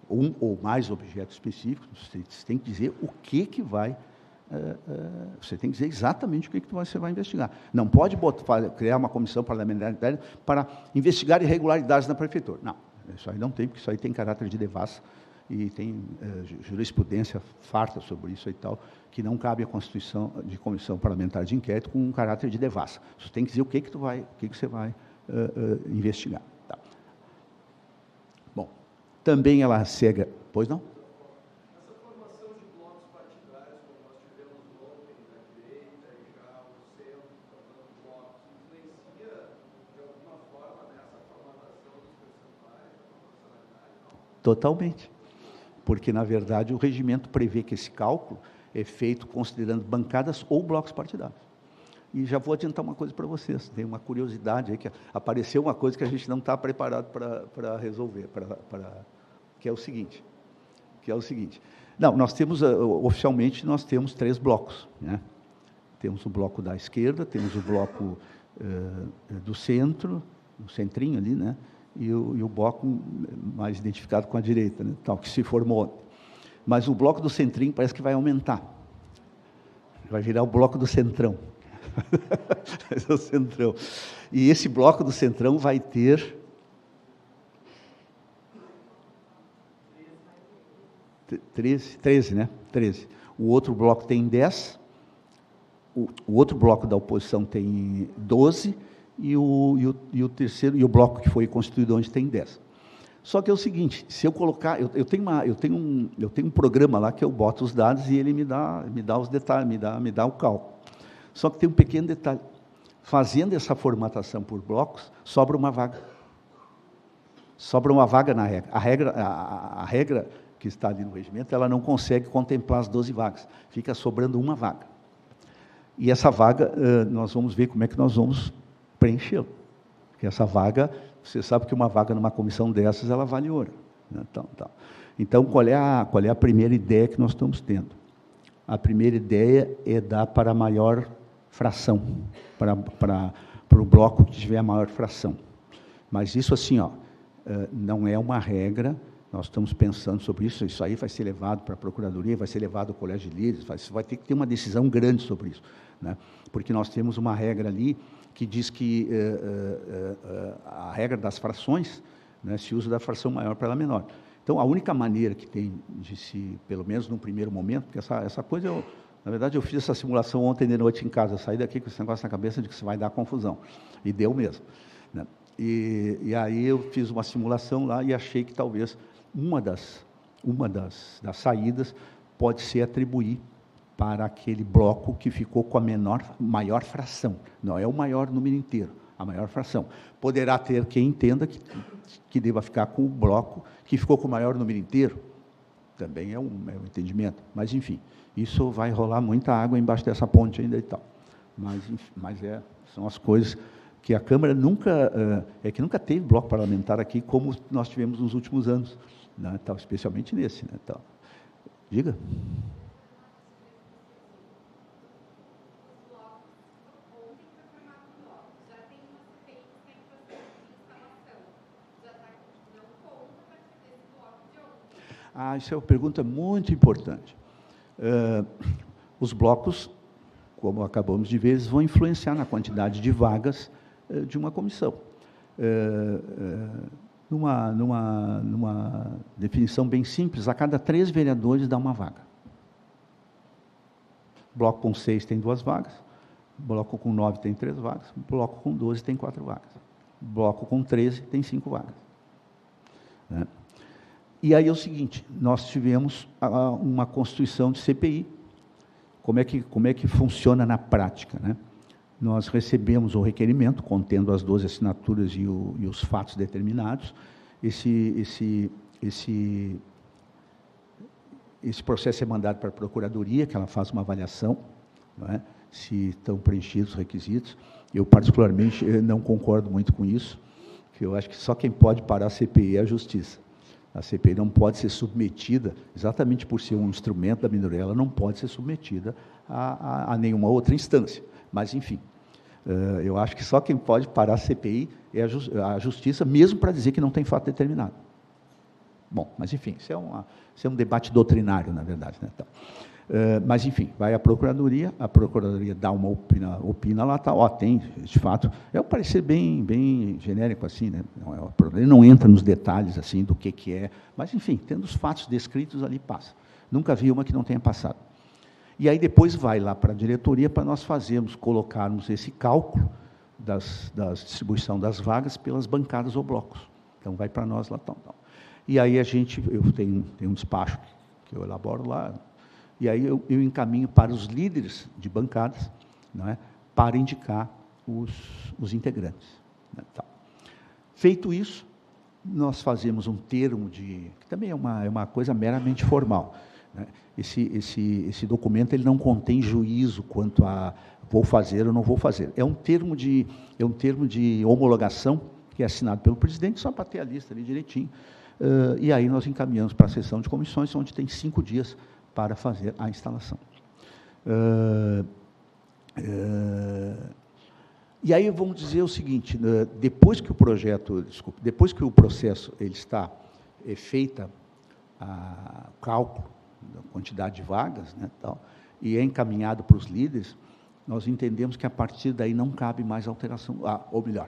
um ou mais objetos específicos, você tem que dizer o que vai... você tem que dizer exatamente o que você vai investigar. Não pode criar uma comissão parlamentar para investigar irregularidades na prefeitura. Não, isso aí não tem, porque isso aí tem caráter de devassa e tem jurisprudência farta sobre isso e tal, que não cabe a constituição de comissão parlamentar de inquérito com um caráter de devassa. Você tem que dizer o que você vai investigar. Tá. Bom, também ela cega... Pois não? Totalmente, porque, na verdade, o regimento prevê que esse cálculo é feito considerando bancadas ou blocos partidários. E já vou adiantar uma coisa para vocês, tem uma curiosidade aí, que apareceu uma coisa que a gente não está preparado para resolver, que é o seguinte, não, nós temos, oficialmente, nós temos 3 blocos, né? Temos o bloco da esquerda, temos o bloco do centro, o centrinho ali, né? E o bloco mais identificado com a direita, né, tal, que se formou ontem. Mas o bloco do centrinho parece que vai aumentar. Vai virar o bloco do centrão. O centrão. E esse bloco do centrão vai ter... 13, né? 13. O outro bloco tem 10. O outro bloco da oposição tem 12. E o terceiro, e o bloco que foi constituído ontem tem 10. Só que é o seguinte, se eu colocar, eu tenho um programa lá que eu boto os dados e ele me dá os detalhes, me dá o cálculo. Só que tem um pequeno detalhe. Fazendo essa formatação por blocos, sobra uma vaga. Sobra uma vaga na regra. A regra que está ali no regimento, ela não consegue contemplar as 12 vagas. Fica sobrando uma vaga. E essa vaga, nós vamos ver como é que nós vamos preenchê-lo. Porque essa vaga, você sabe que uma vaga numa comissão dessas, ela vale ouro. Né? Então, qual é a primeira ideia que nós estamos tendo? A primeira ideia é dar para a maior fração, para o bloco que tiver a maior fração. Mas isso, assim, não é uma regra, nós estamos pensando sobre isso aí vai ser levado para a Procuradoria, vai ser levado ao Colégio de Líderes, vai ter que ter uma decisão grande sobre isso, né? Porque nós temos uma regra ali que diz que a regra das frações, né, se usa da fração maior para ela menor. Então, a única maneira que tem de se, pelo menos num primeiro momento, porque essa coisa, na verdade, eu fiz essa simulação ontem de noite em casa, eu saí daqui com esse negócio na cabeça de que isso vai dar confusão, e deu mesmo, né? E aí eu fiz uma simulação lá e achei que talvez uma das saídas pode ser atribuir para aquele bloco que ficou com a maior fração. Não é o maior número inteiro, a maior fração. Poderá ter quem entenda que deva ficar com o bloco que ficou com o maior número inteiro. Também é um entendimento. Mas, enfim, isso vai rolar muita água embaixo dessa ponte ainda e tal. são as coisas que a Câmara nunca teve bloco parlamentar aqui como nós tivemos nos últimos anos, né, tal, especialmente nesse. Né, tal. Diga. Isso é uma pergunta muito importante. Os blocos, como acabamos de ver, vão influenciar na quantidade de vagas de uma comissão. Numa definição bem simples, a cada 3 vereadores dá uma vaga. Bloco com 6 tem 2 vagas, bloco com 9 tem 3 vagas, bloco com 12 tem 4 vagas, bloco com 13 tem 5 vagas. Né? E aí é o seguinte, nós tivemos uma constituição de CPI. Como é que funciona na prática, né? Nós recebemos o requerimento, contendo as 12 assinaturas e os fatos determinados. Esse processo é mandado para a Procuradoria, que ela faz uma avaliação, não é? Se estão preenchidos os requisitos. Eu, particularmente, não concordo muito com isso, porque eu acho que só quem pode parar a CPI é a Justiça. A CPI não pode ser submetida, exatamente por ser um instrumento da minoria, ela não pode ser submetida a nenhuma outra instância. Mas, enfim, eu acho que só quem pode parar a CPI é a Justiça, mesmo para dizer que não tem fato determinado. Bom, mas, enfim, isso é um debate doutrinário, na verdade. Né? Então, mas, enfim, vai à Procuradoria, a Procuradoria dá uma opina lá, tá, tem, de fato, é um parecer bem genérico, assim, né? Ele não entra nos detalhes, assim, do que é, mas, enfim, tendo os fatos descritos ali, passa. Nunca vi uma que não tenha passado. E aí depois vai lá para a diretoria para nós colocarmos esse cálculo da distribuição das vagas pelas bancadas ou blocos. Então, vai para nós lá, tal. E aí eu tenho um despacho que eu elaboro lá, e aí eu encaminho para os líderes de bancadas, não é, para indicar os integrantes. Né, tal. Feito isso, nós fazemos um termo que também é uma coisa meramente formal. Né? Esse documento ele não contém juízo quanto a vou fazer ou não vou fazer. É um termo de homologação que é assinado pelo presidente, só para ter a lista ali direitinho. E aí nós encaminhamos para a sessão de comissões, onde tem 5 dias para fazer a instalação. E aí vamos dizer o seguinte, depois que o processo ele está feita o cálculo da quantidade de vagas, né, tal, e é encaminhado para os líderes, nós entendemos que a partir daí não cabe mais alteração, ou melhor,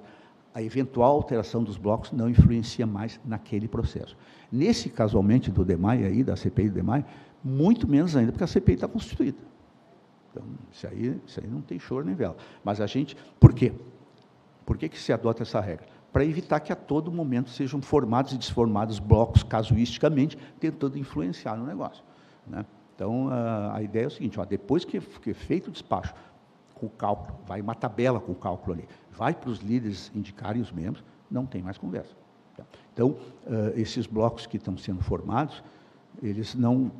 a eventual alteração dos blocos não influencia mais naquele processo. Nesse, casualmente, do DEMAI, aí, da CPI do DEMAI, muito menos ainda, porque a CPI está constituída. Então, isso aí não tem choro nem vela. Mas por quê? Por que se adota essa regra? Para evitar que a todo momento sejam formados e desformados blocos, casuisticamente, tentando influenciar no negócio. Né? Então, a ideia é o seguinte, depois que é feito o despacho, com o cálculo, vai uma tabela com o cálculo ali, vai para os líderes indicarem os membros, não tem mais conversa. Tá? Então, esses blocos que estão sendo formados, eles não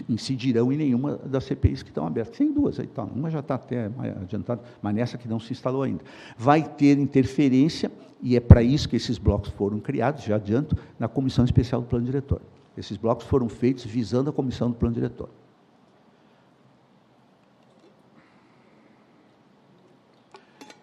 incidirão em nenhuma das CPIs que estão abertas. Tem 2 aí, tá, uma já está até mais adiantada, mas nessa que não se instalou ainda. Vai ter interferência, e é para isso que esses blocos foram criados, já adianto, na Comissão Especial do Plano Diretor. Esses blocos foram feitos visando a Comissão do Plano Diretor.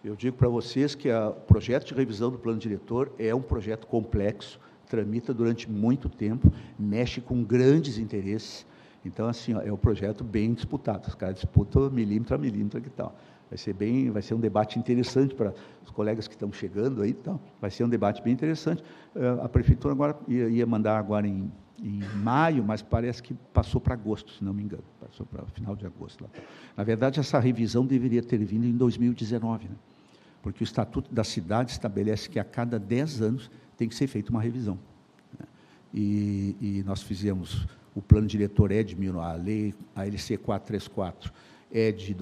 Eu digo para vocês que o projeto de revisão do Plano Diretor é um projeto complexo, tramita durante muito tempo, mexe com grandes interesses. Então, assim, é um projeto bem disputado. Os caras disputam milímetro a milímetro e tal. Vai ser um debate interessante para os colegas que estão chegando aí, tal. Vai ser um debate bem interessante. A prefeitura agora ia mandar agora em maio, mas parece que passou para agosto, se não me engano. Passou para o final de agosto. Lá. Na verdade, essa revisão deveria ter vindo em 2019, né? Porque o Estatuto da Cidade estabelece que a cada 10 anos tem que ser feita uma revisão. Né? E nós fizemos, o plano diretor a LC 434 é de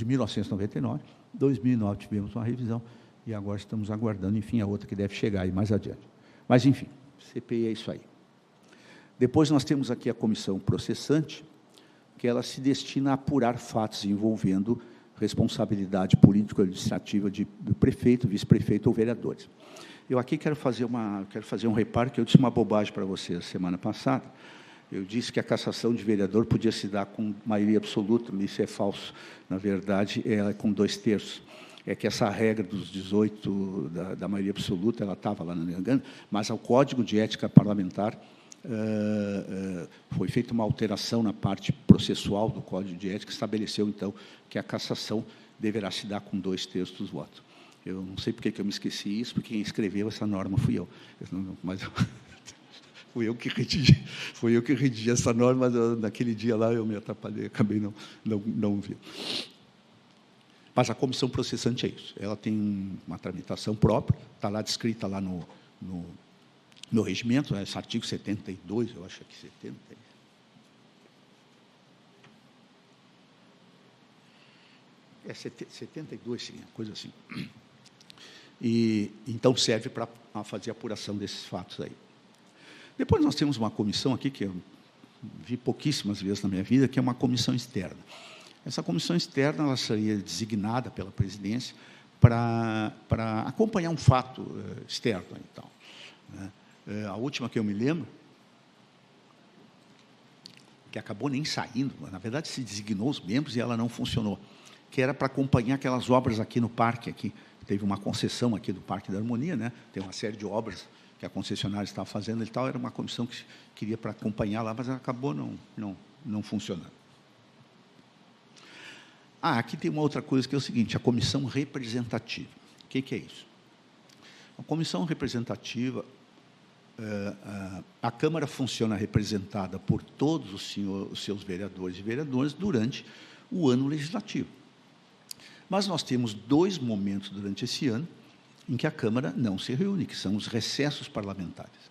1999, 2009 tivemos uma revisão, e agora estamos aguardando, enfim, a outra que deve chegar aí mais adiante. Mas, enfim, CPI é isso aí. Depois nós temos aqui a comissão processante, que ela se destina a apurar fatos envolvendo responsabilidade político-administrativa de prefeito, vice-prefeito ou vereadores. Eu aqui quero fazer um reparo, que eu disse uma bobagem para vocês semana passada. Eu disse que a cassação de vereador podia se dar com maioria absoluta, mas isso é falso. Na verdade, é com 2/3. É que essa regra dos 18 da maioria absoluta, ela estava lá, não me engano, mas ao Código de Ética Parlamentar foi feita uma alteração na parte processual do Código de Ética, que estabeleceu, então, que a cassação deverá se dar com 2/3 dos votos. Eu não sei por que eu me esqueci isso, porque quem escreveu essa norma fui eu. Mas fui eu que redigi essa norma, mas naquele dia lá eu me atrapalhei, acabei não vendo. Mas a comissão processante é isso. Ela tem uma tramitação própria, está lá descrita lá no regimento, esse artigo 72, eu acho que 70. É 72, sim, coisa assim. E então serve para fazer a apuração desses fatos aí. Depois nós temos uma comissão aqui, que eu vi pouquíssimas vezes na minha vida, que é uma comissão externa. Essa comissão externa ela seria designada pela presidência para acompanhar um fato externo. Então, né? A última que eu me lembro, que acabou nem saindo, na verdade se designou os membros e ela não funcionou, que era para acompanhar aquelas obras aqui no parque, aqui teve uma concessão aqui do Parque da Harmonia, né? Tem uma série de obras que a concessionária estava fazendo e tal, era uma comissão que queria para acompanhar lá, mas ela acabou não funcionando. Aqui tem uma outra coisa que é o seguinte, a comissão representativa. O que é isso? A comissão representativa, a Câmara funciona representada por todos os seus vereadores e vereadoras durante o ano legislativo. Mas nós temos 2 momentos durante esse ano em que a Câmara não se reúne, que são os recessos parlamentares.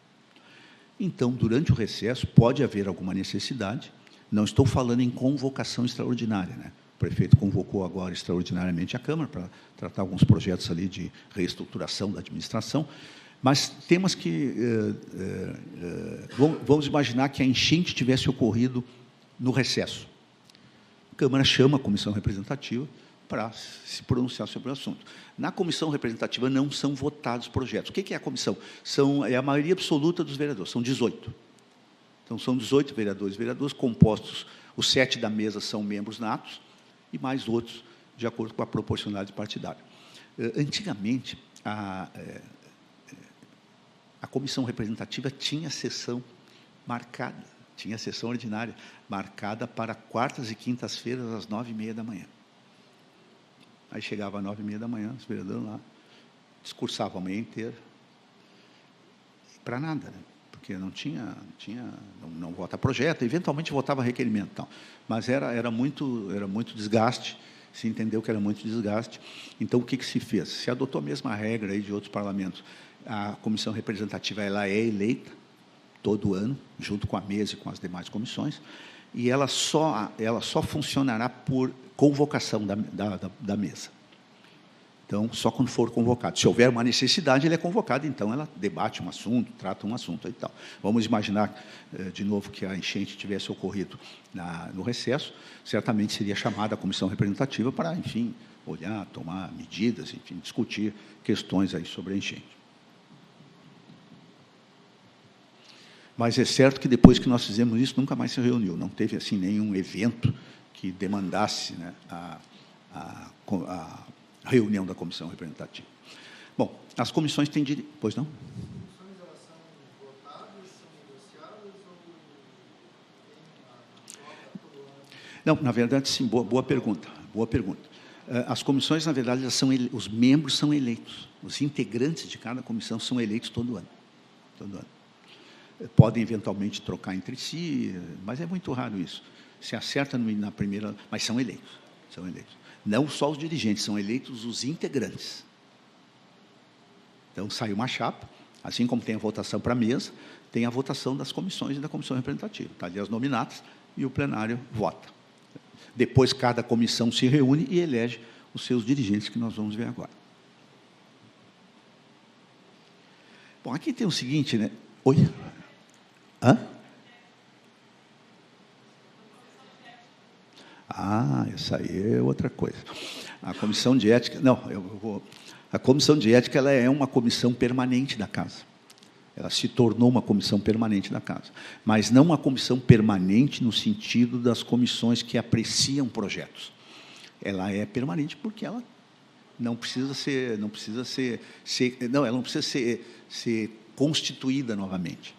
Então, durante o recesso, pode haver alguma necessidade, não estou falando em convocação extraordinária, né? O prefeito convocou agora extraordinariamente a Câmara para tratar alguns projetos ali de reestruturação da administração, mas temas que... vamos imaginar que a enchente tivesse ocorrido no recesso. A Câmara chama a comissão representativa para se pronunciar sobre o assunto. Na comissão representativa não são votados projetos. O que é a comissão? É a maioria absoluta dos vereadores, são 18. Então, são 18 vereadores e vereadoras compostos, os 7 da mesa são membros natos, e mais outros, de acordo com a proporcionalidade partidária. Antigamente, a comissão representativa tinha sessão marcada, tinha sessão ordinária, marcada para quartas e quintas-feiras, às 9h30 da manhã. Aí chegava às 9h30 da manhã, os vereadores lá, discursavam a manhã inteira, para nada, né? Porque não vota projeto, eventualmente votava requerimento, então, mas era muito desgaste, se entendeu que era muito desgaste. Então, o que se fez? Se adotou a mesma regra aí de outros parlamentos. A comissão representativa ela é eleita todo ano, junto com a mesa e com as demais comissões, e ela só funcionará por convocação da mesa. Então, só quando for convocado. Se houver uma necessidade, ele é convocado, então ela debate um assunto, trata um assunto e tal. Vamos imaginar, de novo, que a enchente tivesse ocorrido no recesso, certamente seria chamada a comissão representativa para, enfim, olhar, tomar medidas, enfim, discutir questões aí sobre a enchente. Mas é certo que depois que nós fizemos isso, nunca mais se reuniu, não teve assim nenhum evento que demandasse, né, a reunião da comissão representativa. Bom, as comissões têm direito... Pois não? As comissões, elas são votadas, são negociadas ou Não, na verdade, sim, boa pergunta. As comissões, na verdade, os membros são eleitos. Os integrantes de cada comissão são eleitos todo ano. Todo ano. Podem, eventualmente, trocar entre si, mas é muito raro isso. Se acerta na primeira... Mas são eleitos. São eleitos. Não só os dirigentes, são eleitos os integrantes. Então, sai uma chapa, assim como tem a votação para a mesa, tem a votação das comissões e da comissão representativa. Está ali as nominatas e o plenário vota. Depois, cada comissão se reúne e elege os seus dirigentes, que nós vamos ver agora. Bom, aqui tem o seguinte, né? Oi? Hã? Essa aí é outra coisa. A comissão de ética... Não, a comissão de ética ela é uma comissão permanente da Casa. Ela se tornou uma comissão permanente da Casa. Mas não uma comissão permanente no sentido das comissões que apreciam projetos. Ela é permanente porque ela não precisa ser constituída novamente.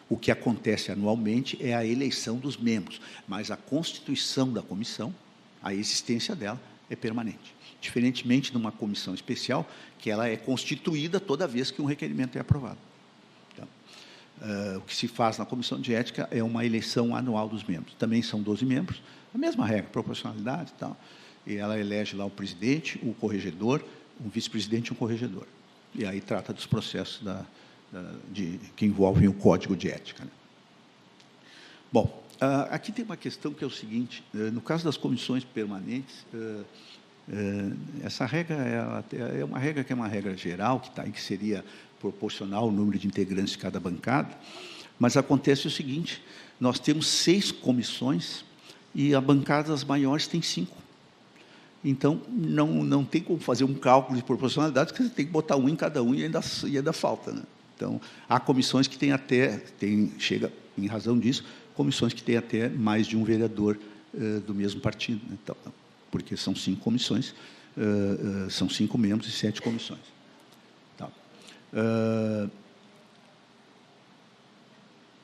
O que acontece anualmente é a eleição dos membros, mas a constituição da comissão, a existência dela, é permanente. Diferentemente de uma comissão especial, que ela é constituída toda vez que um requerimento é aprovado. Então, o que se faz na comissão de ética é uma eleição anual dos membros. Também são 12 membros, a mesma regra, proporcionalidade e tal. E ela elege lá o presidente, o corregedor, um vice-presidente e um corregedor. E aí trata dos processos que envolvem o código de ética, né? Bom, aqui tem uma questão que é o seguinte: no caso das comissões permanentes, essa regra é uma regra que é uma regra geral, que seria proporcional ao número de integrantes de cada bancada, mas acontece o seguinte: nós temos 6 comissões e a bancada das maiores tem 5. Então, não tem como fazer um cálculo de proporcionalidade, porque você tem que botar um em cada um e ainda falta, né? Então, há comissões que chega, em razão disso, comissões que têm até mais de um vereador do mesmo partido, né? Então, porque são 5 comissões, são 5 membros e 7 comissões. Tá.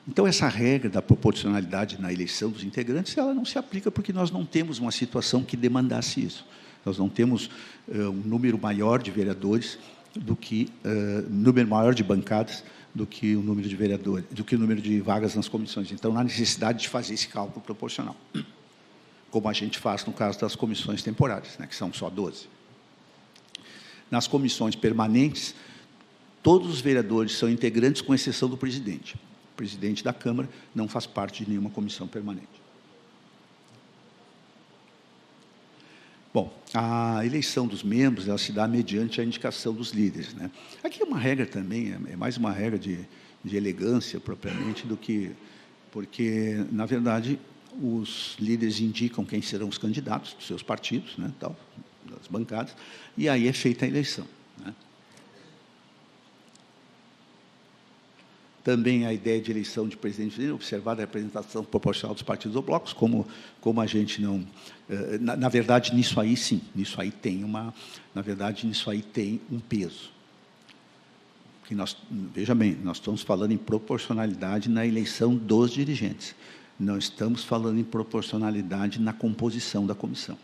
Então, essa regra da proporcionalidade na eleição dos integrantes, ela não se aplica porque nós não temos uma situação que demandasse isso. Nós não temos um número maior de vereadores número maior de bancadas do que o número de vereadores, do que o número de vagas nas comissões. Então, não há necessidade de fazer esse cálculo proporcional, como a gente faz no caso das comissões temporárias, né, que são só 12. Nas comissões permanentes, todos os vereadores são integrantes, com exceção do presidente. O presidente da Câmara não faz parte de nenhuma comissão permanente. Bom, a eleição dos membros ela se dá mediante a indicação dos líderes, né? Aqui é uma regra também, é mais uma regra de elegância, propriamente, do que... Porque, na verdade, os líderes indicam quem serão os candidatos dos seus partidos, né, tal, das bancadas, e aí é feita a eleição, né? Também a ideia de eleição de presidente, observada a representação proporcional dos partidos ou blocos, como a gente não... Na verdade, nisso aí, sim, nisso aí tem um peso. Que veja bem, nós estamos falando em proporcionalidade na eleição dos dirigentes. Não estamos falando em proporcionalidade na composição da comissão.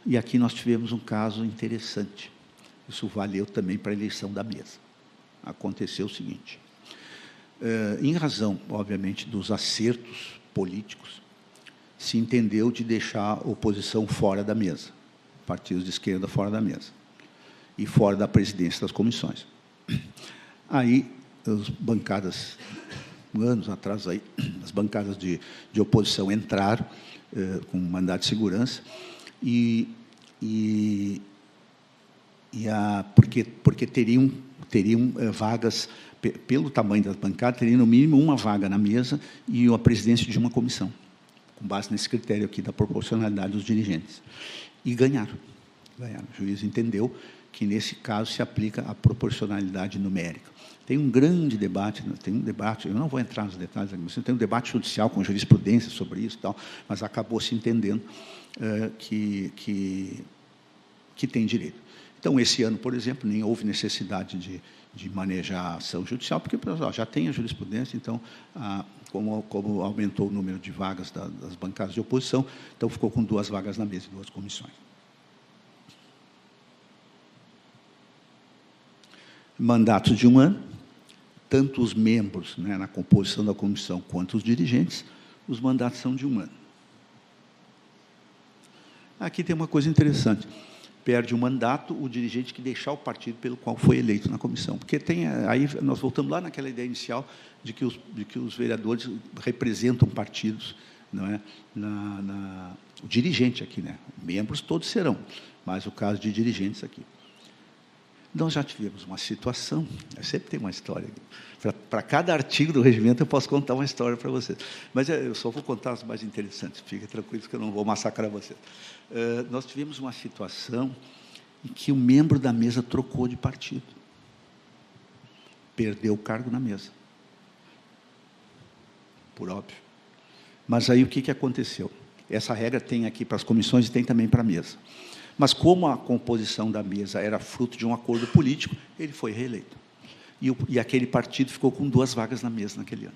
E aqui nós tivemos um caso interessante. Isso valeu também para a eleição da mesa. Aconteceu o seguinte... em razão, obviamente, dos acertos políticos, se entendeu de deixar a oposição fora da mesa, partidos de esquerda fora da mesa, e fora da presidência das comissões. Aí, as bancadas, anos atrás, as bancadas de oposição entraram com mandato de segurança, porque teriam vagas... Pelo tamanho das bancadas, teria no mínimo uma vaga na mesa e a presidência de uma comissão, com base nesse critério aqui da proporcionalidade dos dirigentes. E ganharam. O juiz entendeu que, nesse caso, se aplica a proporcionalidade numérica. Tem um grande debate, eu não vou entrar nos detalhes, tem um debate judicial com jurisprudência sobre isso, tal, mas acabou se entendendo que tem direito. Então, esse ano, por exemplo, nem houve necessidade de manejar a ação judicial, porque já tem a jurisprudência, então, como aumentou o número de vagas das bancadas de oposição, então ficou com 2 vagas na mesa e 2 comissões. Mandatos de 1 ano, tanto os membros, né, na composição da comissão, quanto os dirigentes, os mandatos são de 1 ano. Aqui tem uma coisa interessante. Perde o mandato o dirigente que deixar o partido pelo qual foi eleito na comissão. Porque aí nós voltamos lá naquela ideia inicial de que os vereadores representam partidos, não é? O dirigente aqui, né? Membros todos serão, mas o caso de dirigentes aqui. Nós já tivemos uma situação, eu sempre tenho uma história. Para cada artigo do regimento, eu posso contar uma história para vocês. Mas eu só vou contar as mais interessantes, fiquem tranquilos que eu não vou massacrar vocês. Nós tivemos uma situação em que o membro da mesa trocou de partido. Perdeu o cargo na mesa. Por óbvio. Mas aí o que aconteceu? Essa regra tem aqui para as comissões e tem também para a mesa. Mas como a composição da mesa era fruto de um acordo político, ele foi reeleito. E aquele partido ficou com 2 vagas na mesa naquele ano.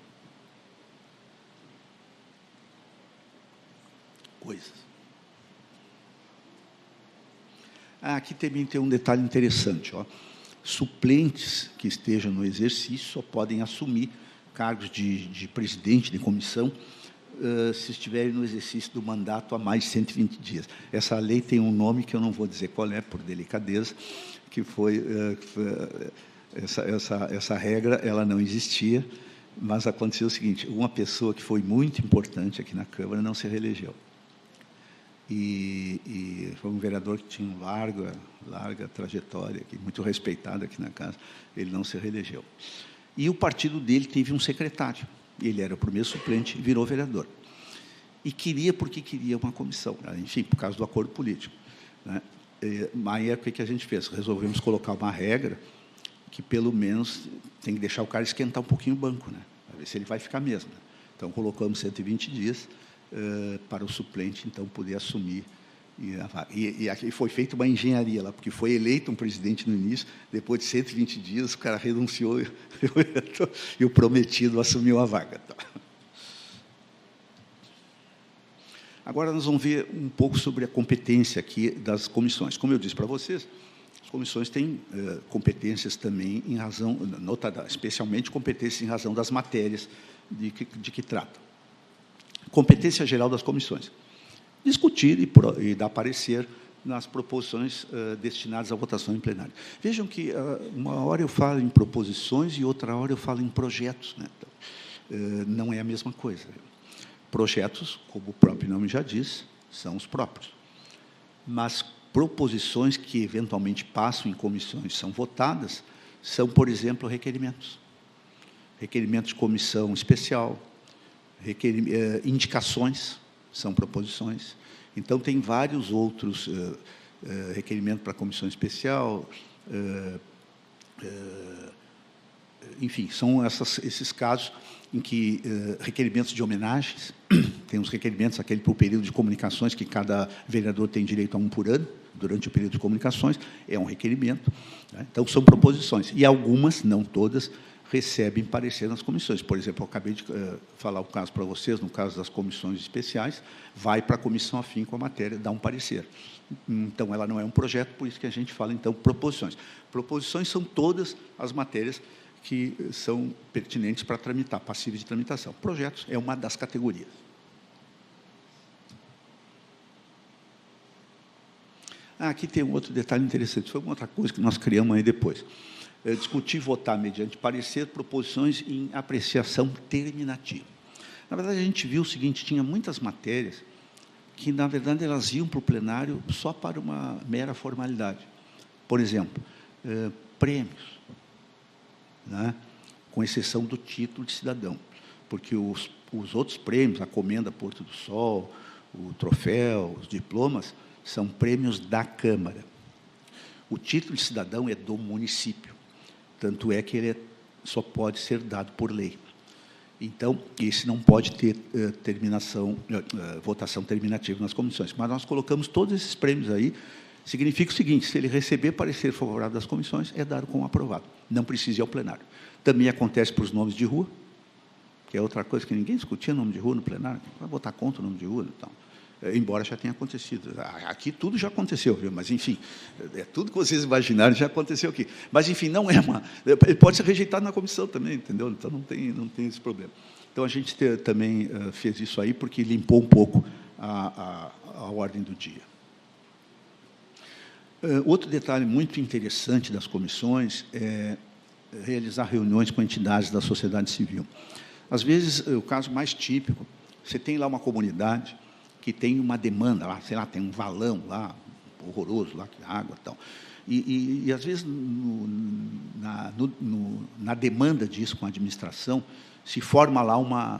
Coisas. Aqui também tem um detalhe interessante. Ó. Suplentes que estejam no exercício só podem assumir cargos de presidente de comissão se estiverem no exercício do mandato há mais de 120 dias. Essa lei tem um nome que eu não vou dizer qual é, por delicadeza, que foi essa regra, ela não existia, mas aconteceu o seguinte, uma pessoa que foi muito importante aqui na Câmara não se reelegeu. E foi um vereador que tinha larga trajetória, muito respeitado aqui na casa, ele não se reelegeu. E o partido dele teve um secretário. Ele era o primeiro suplente e virou vereador. E porque queria uma comissão, enfim, por causa do acordo político. Né? Aí o que a gente fez? Resolvemos colocar uma regra que, pelo menos, tem que deixar o cara esquentar um pouquinho o banco, né? Para ver se ele vai ficar mesmo. Né? Então, colocamos 120 dias para o suplente, então, poder assumir. E aqui foi feita uma engenharia lá, porque foi eleito um presidente no início, depois de 120 dias, o cara renunciou e o prometido assumiu a vaga. Agora, nós vamos ver um pouco sobre a competência aqui das comissões. Como eu disse para vocês, as comissões têm competências também em razão, especialmente competências em razão das matérias de que tratam. Competência geral das comissões. Discutir e dar parecer nas proposições destinadas à votação em plenário. Vejam que uma hora eu falo em proposições e outra hora eu falo em projetos. Né? Então, não é a mesma coisa. Projetos, como o próprio nome já diz, são os próprios. Mas proposições que eventualmente passam em comissões são votadas, são, por exemplo, requerimentos. Requerimentos de comissão especial, indicações, são proposições. Então, tem vários outros requerimentos para a comissão especial, enfim, são esses casos em que requerimentos de homenagens, tem os requerimentos, aquele para o período de comunicações, que cada vereador tem direito a um por ano, durante o período de comunicações, é um requerimento. Né? Então, são proposições. E algumas, não todas, recebem parecer nas comissões. Por exemplo, eu acabei de falar o caso para vocês, no caso das comissões especiais, vai para a comissão afim com a matéria, dá um parecer. Então, ela não é um projeto, por isso que a gente fala, então, proposições. Proposições são todas as matérias que são pertinentes para tramitar, passíveis de tramitação. Projetos é uma das categorias. Aqui tem um outro detalhe interessante, foi uma outra coisa que nós criamos aí depois. Discutir e votar mediante parecer proposições em apreciação terminativa. Na verdade, a gente viu o seguinte, tinha muitas matérias que, na verdade, elas iam para o plenário só para uma mera formalidade. Por exemplo, prêmios, né? Com exceção do título de cidadão, porque os outros prêmios, a Comenda Porto do Sol, o troféu, os diplomas, são prêmios da Câmara. O título de cidadão é do município, tanto é que ele só pode ser dado por lei. Então, esse não pode ter votação terminativa nas comissões. Mas nós colocamos todos esses prêmios aí. Significa o seguinte, se ele receber parecer favorável das comissões, é dado como aprovado. Não precisa ir ao plenário. Também acontece para os nomes de rua, que é outra coisa que ninguém discutia, nome de rua no plenário. Vai votar contra o nome de rua, então. Embora já tenha acontecido. Aqui tudo já aconteceu, viu? Mas, enfim, tudo que vocês imaginaram já aconteceu aqui. Mas, enfim, não é uma... Ele pode ser rejeitado na comissão também, entendeu? Então, não tem esse problema. Então, a gente também fez isso aí, porque limpou um pouco a ordem do dia. Outro detalhe muito interessante das comissões é realizar reuniões com entidades da sociedade civil. Às vezes, o caso mais típico, você tem lá uma comunidade que tem uma demanda lá, sei lá, tem um valão lá, horroroso lá, que água e tal. E às vezes, na demanda disso com a administração, se forma lá uma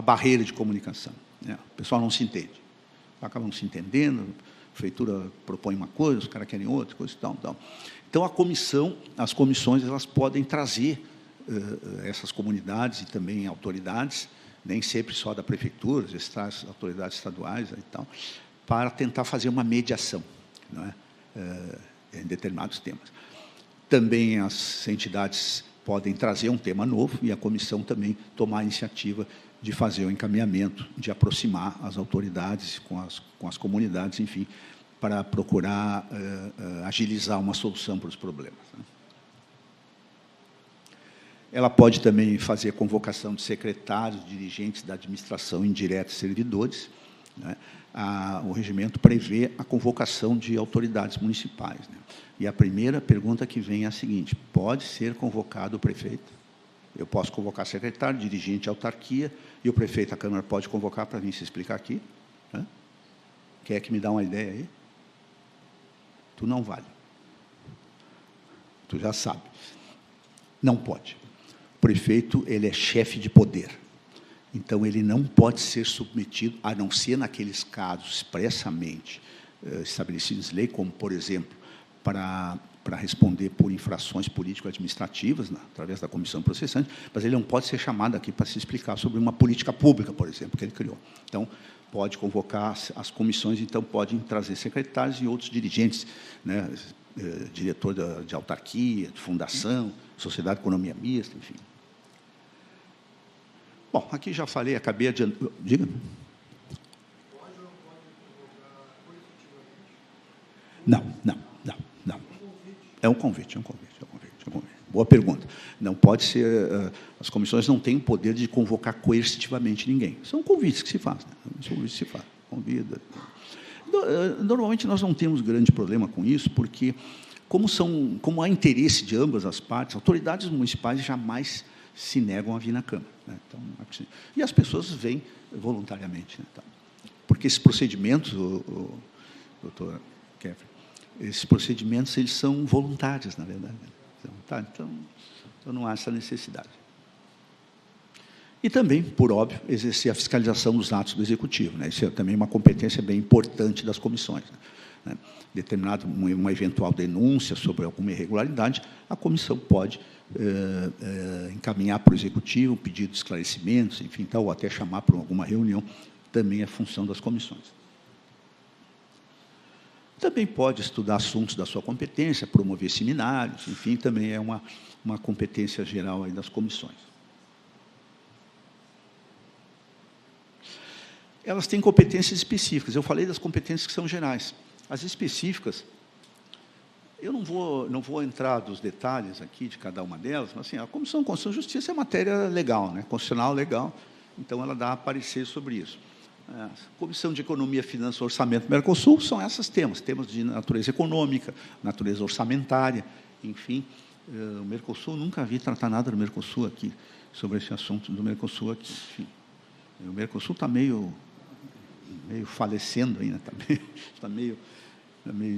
barreira de comunicação, né? O pessoal não se entende. Acabam não se entendendo, a prefeitura propõe uma coisa, os caras querem outra, coisa e tal, tal. Então, as comissões, elas podem trazer essas comunidades e também autoridades, nem sempre só da prefeitura, as autoridades estaduais e tal, para tentar fazer uma mediação, não é? Em determinados temas. Também as entidades podem trazer um tema novo e a comissão também tomar a iniciativa de fazer o encaminhamento, de aproximar as autoridades com as comunidades, enfim, para procurar agilizar uma solução para os problemas, né? Ela pode também fazer convocação de secretários, dirigentes da administração indireta e servidores, né? O regimento prevê a convocação de autoridades municipais, né? E a primeira pergunta que vem é a seguinte: pode ser convocado o prefeito? Eu posso convocar secretário, dirigente de autarquia, e o prefeito da Câmara pode convocar para vir se explicar aqui? Né? Quer que me dá uma ideia aí? Tu não vale. Tu já sabe. Não pode. O prefeito, ele é chefe de poder. Então, ele não pode ser submetido, a não ser naqueles casos expressamente estabelecidos em lei, como, por exemplo, para responder por infrações político-administrativas, através da comissão processante, mas ele não pode ser chamado aqui para se explicar sobre uma política pública, por exemplo, que ele criou. Então, pode convocar as comissões, então, podem trazer secretários e outros dirigentes, né, diretor de autarquia, de fundação, sociedade de economia mista, enfim. Bom, aqui já falei, acabei de... Diga. Pode ou não pode convocar coletivamente? Não. É um convite. Boa pergunta. Não pode ser... as comissões não têm o poder de convocar coercitivamente ninguém. São convites que se fazem, né? São convites que se faz, convida. Normalmente, nós não temos grande problema com isso, porque, como há interesse de ambas as partes, autoridades municipais jamais se negam a vir na Câmara, né? Então, e as pessoas vêm voluntariamente, né? Porque esses procedimentos, doutor Keffer, esses procedimentos, eles são voluntários, na verdade. Então, não há essa necessidade. E também, por óbvio, exercer a fiscalização dos atos do Executivo, né? Isso é também uma competência bem importante das comissões, né? Determinado uma eventual denúncia sobre alguma irregularidade, a comissão pode encaminhar para o Executivo um pedido de esclarecimentos, enfim, ou até chamar para alguma reunião, também é função das comissões. Também pode estudar assuntos da sua competência, promover seminários, enfim, também é uma competência geral aí das comissões. Elas têm competências específicas. Eu falei das competências que são gerais. As específicas, eu não vou entrar nos detalhes aqui de cada uma delas, mas assim, a Comissão de Constituição e Justiça é matéria legal, né? Constitucional legal, então ela dá a parecer sobre isso. A Comissão de Economia, Finanças e Orçamento do Mercosul são esses temas de natureza econômica, natureza orçamentária, enfim. O Mercosul, nunca vi tratar nada do Mercosul aqui, sobre esse assunto do Mercosul aqui. Enfim, o Mercosul está meio falecendo ainda, está meio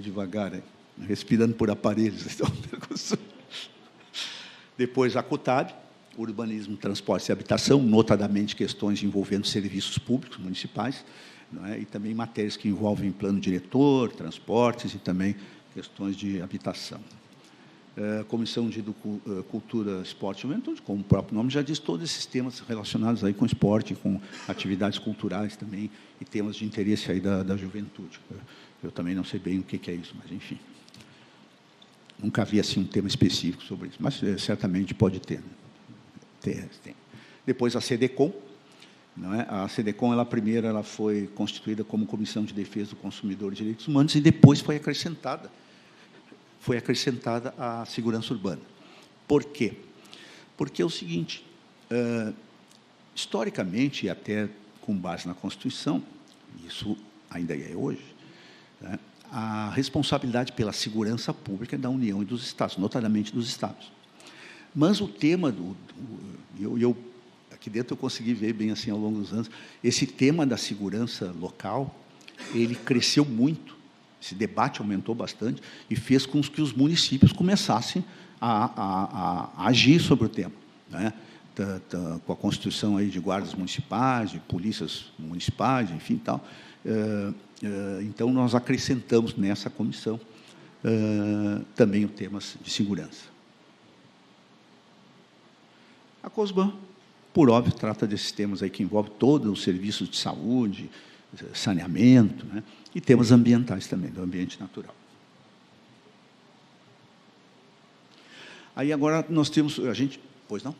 devagar, respirando por aparelhos. Então, Mercosul. Depois, a CUTAB, Urbanismo, Transportes e Habitação, notadamente questões envolvendo serviços públicos municipais, não é? E também matérias que envolvem plano diretor, transportes e também questões de habitação. Comissão de Cultura, Esporte e Juventude, como o próprio nome já diz, todos esses temas relacionados aí com esporte, com atividades culturais também, e temas de interesse aí da juventude. Eu também não sei bem o que é isso, mas, enfim. Nunca vi assim um tema específico sobre isso, mas certamente pode ter, né? Tem. Depois, a CDCOM. Não é? A CDCOM, primeiro, ela foi constituída como Comissão de Defesa do Consumidor e Direitos Humanos, e depois foi acrescentada a segurança urbana. Por quê? Porque é o seguinte, historicamente, e até com base na Constituição, isso ainda é hoje, né, a responsabilidade pela segurança pública é da União e dos Estados, notadamente dos Estados. Mas o tema aqui dentro eu consegui ver bem assim ao longo dos anos, esse tema da segurança local, ele cresceu muito, Esse debate aumentou bastante e fez com que os municípios começassem a agir sobre o tema, né? Com a constituição aí de guardas municipais, de polícias municipais, enfim, tal. Então, nós acrescentamos nessa comissão também os temas de segurança. A COSBAN, por óbvio, trata desses temas aí que envolvem todos os serviços de saúde, saneamento, né? E temas ambientais também, do ambiente natural. Aí, agora, nós temos... Pois não?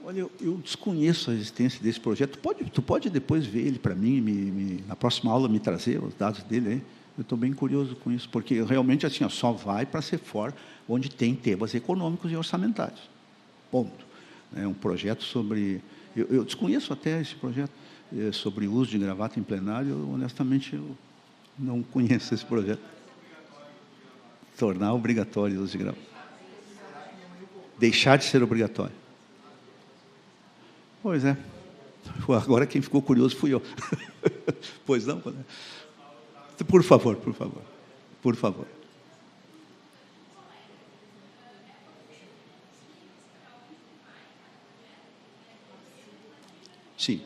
Olha, eu desconheço a existência desse projeto. Tu pode depois ver ele para mim, na próxima aula me trazer os dados dele aí. Eu estou bem curioso com isso, porque realmente assim, ó, só vai para a CEFOR onde tem temas econômicos e orçamentários. Ponto. É um projeto sobre... Eu desconheço até esse projeto sobre o uso de gravata em plenário. Honestamente, eu não conheço esse projeto. Tornar obrigatório o uso de gravata. Deixar de ser obrigatório. Pois é. Agora quem ficou curioso fui eu. Pois não? Por favor, por favor. Por favor. Sim,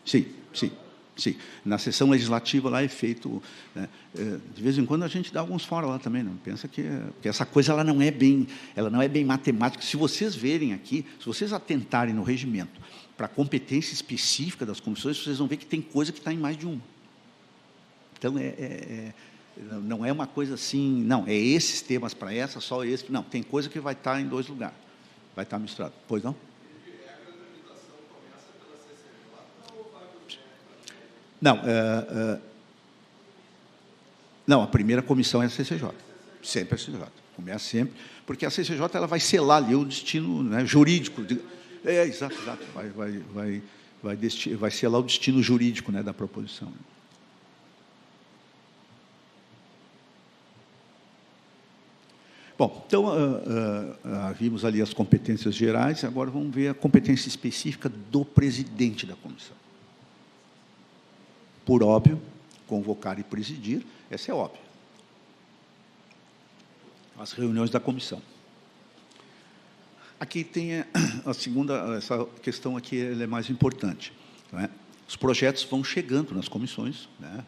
sim, sim, sim. Na sessão legislativa lá é feito... Né, de vez em quando a gente dá alguns fora lá também, não pensa que essa coisa ela não é bem matemática. Se vocês verem aqui, se vocês atentarem no regimento para a competência específica das comissões, vocês vão ver que tem coisa que está em mais de uma. Então, não é uma coisa assim, não, é esses temas para essa, só esse. Não, tem coisa que vai estar em 2 lugares. Vai estar misturado. Pois não? Não, não, a primeira comissão é a CCJ. Sempre a CCJ. Começa sempre, porque a CCJ ela vai selar ali o destino, né, jurídico. Exato. Vai selar o destino jurídico, né, da proposição. Bom, então, vimos ali as competências gerais, agora vamos ver a competência específica do presidente da comissão. Por óbvio, convocar e presidir, essa é óbvia. As reuniões da comissão. Aqui tem a segunda, essa questão aqui ela é mais importante. Não é? Os projetos vão chegando nas comissões, né,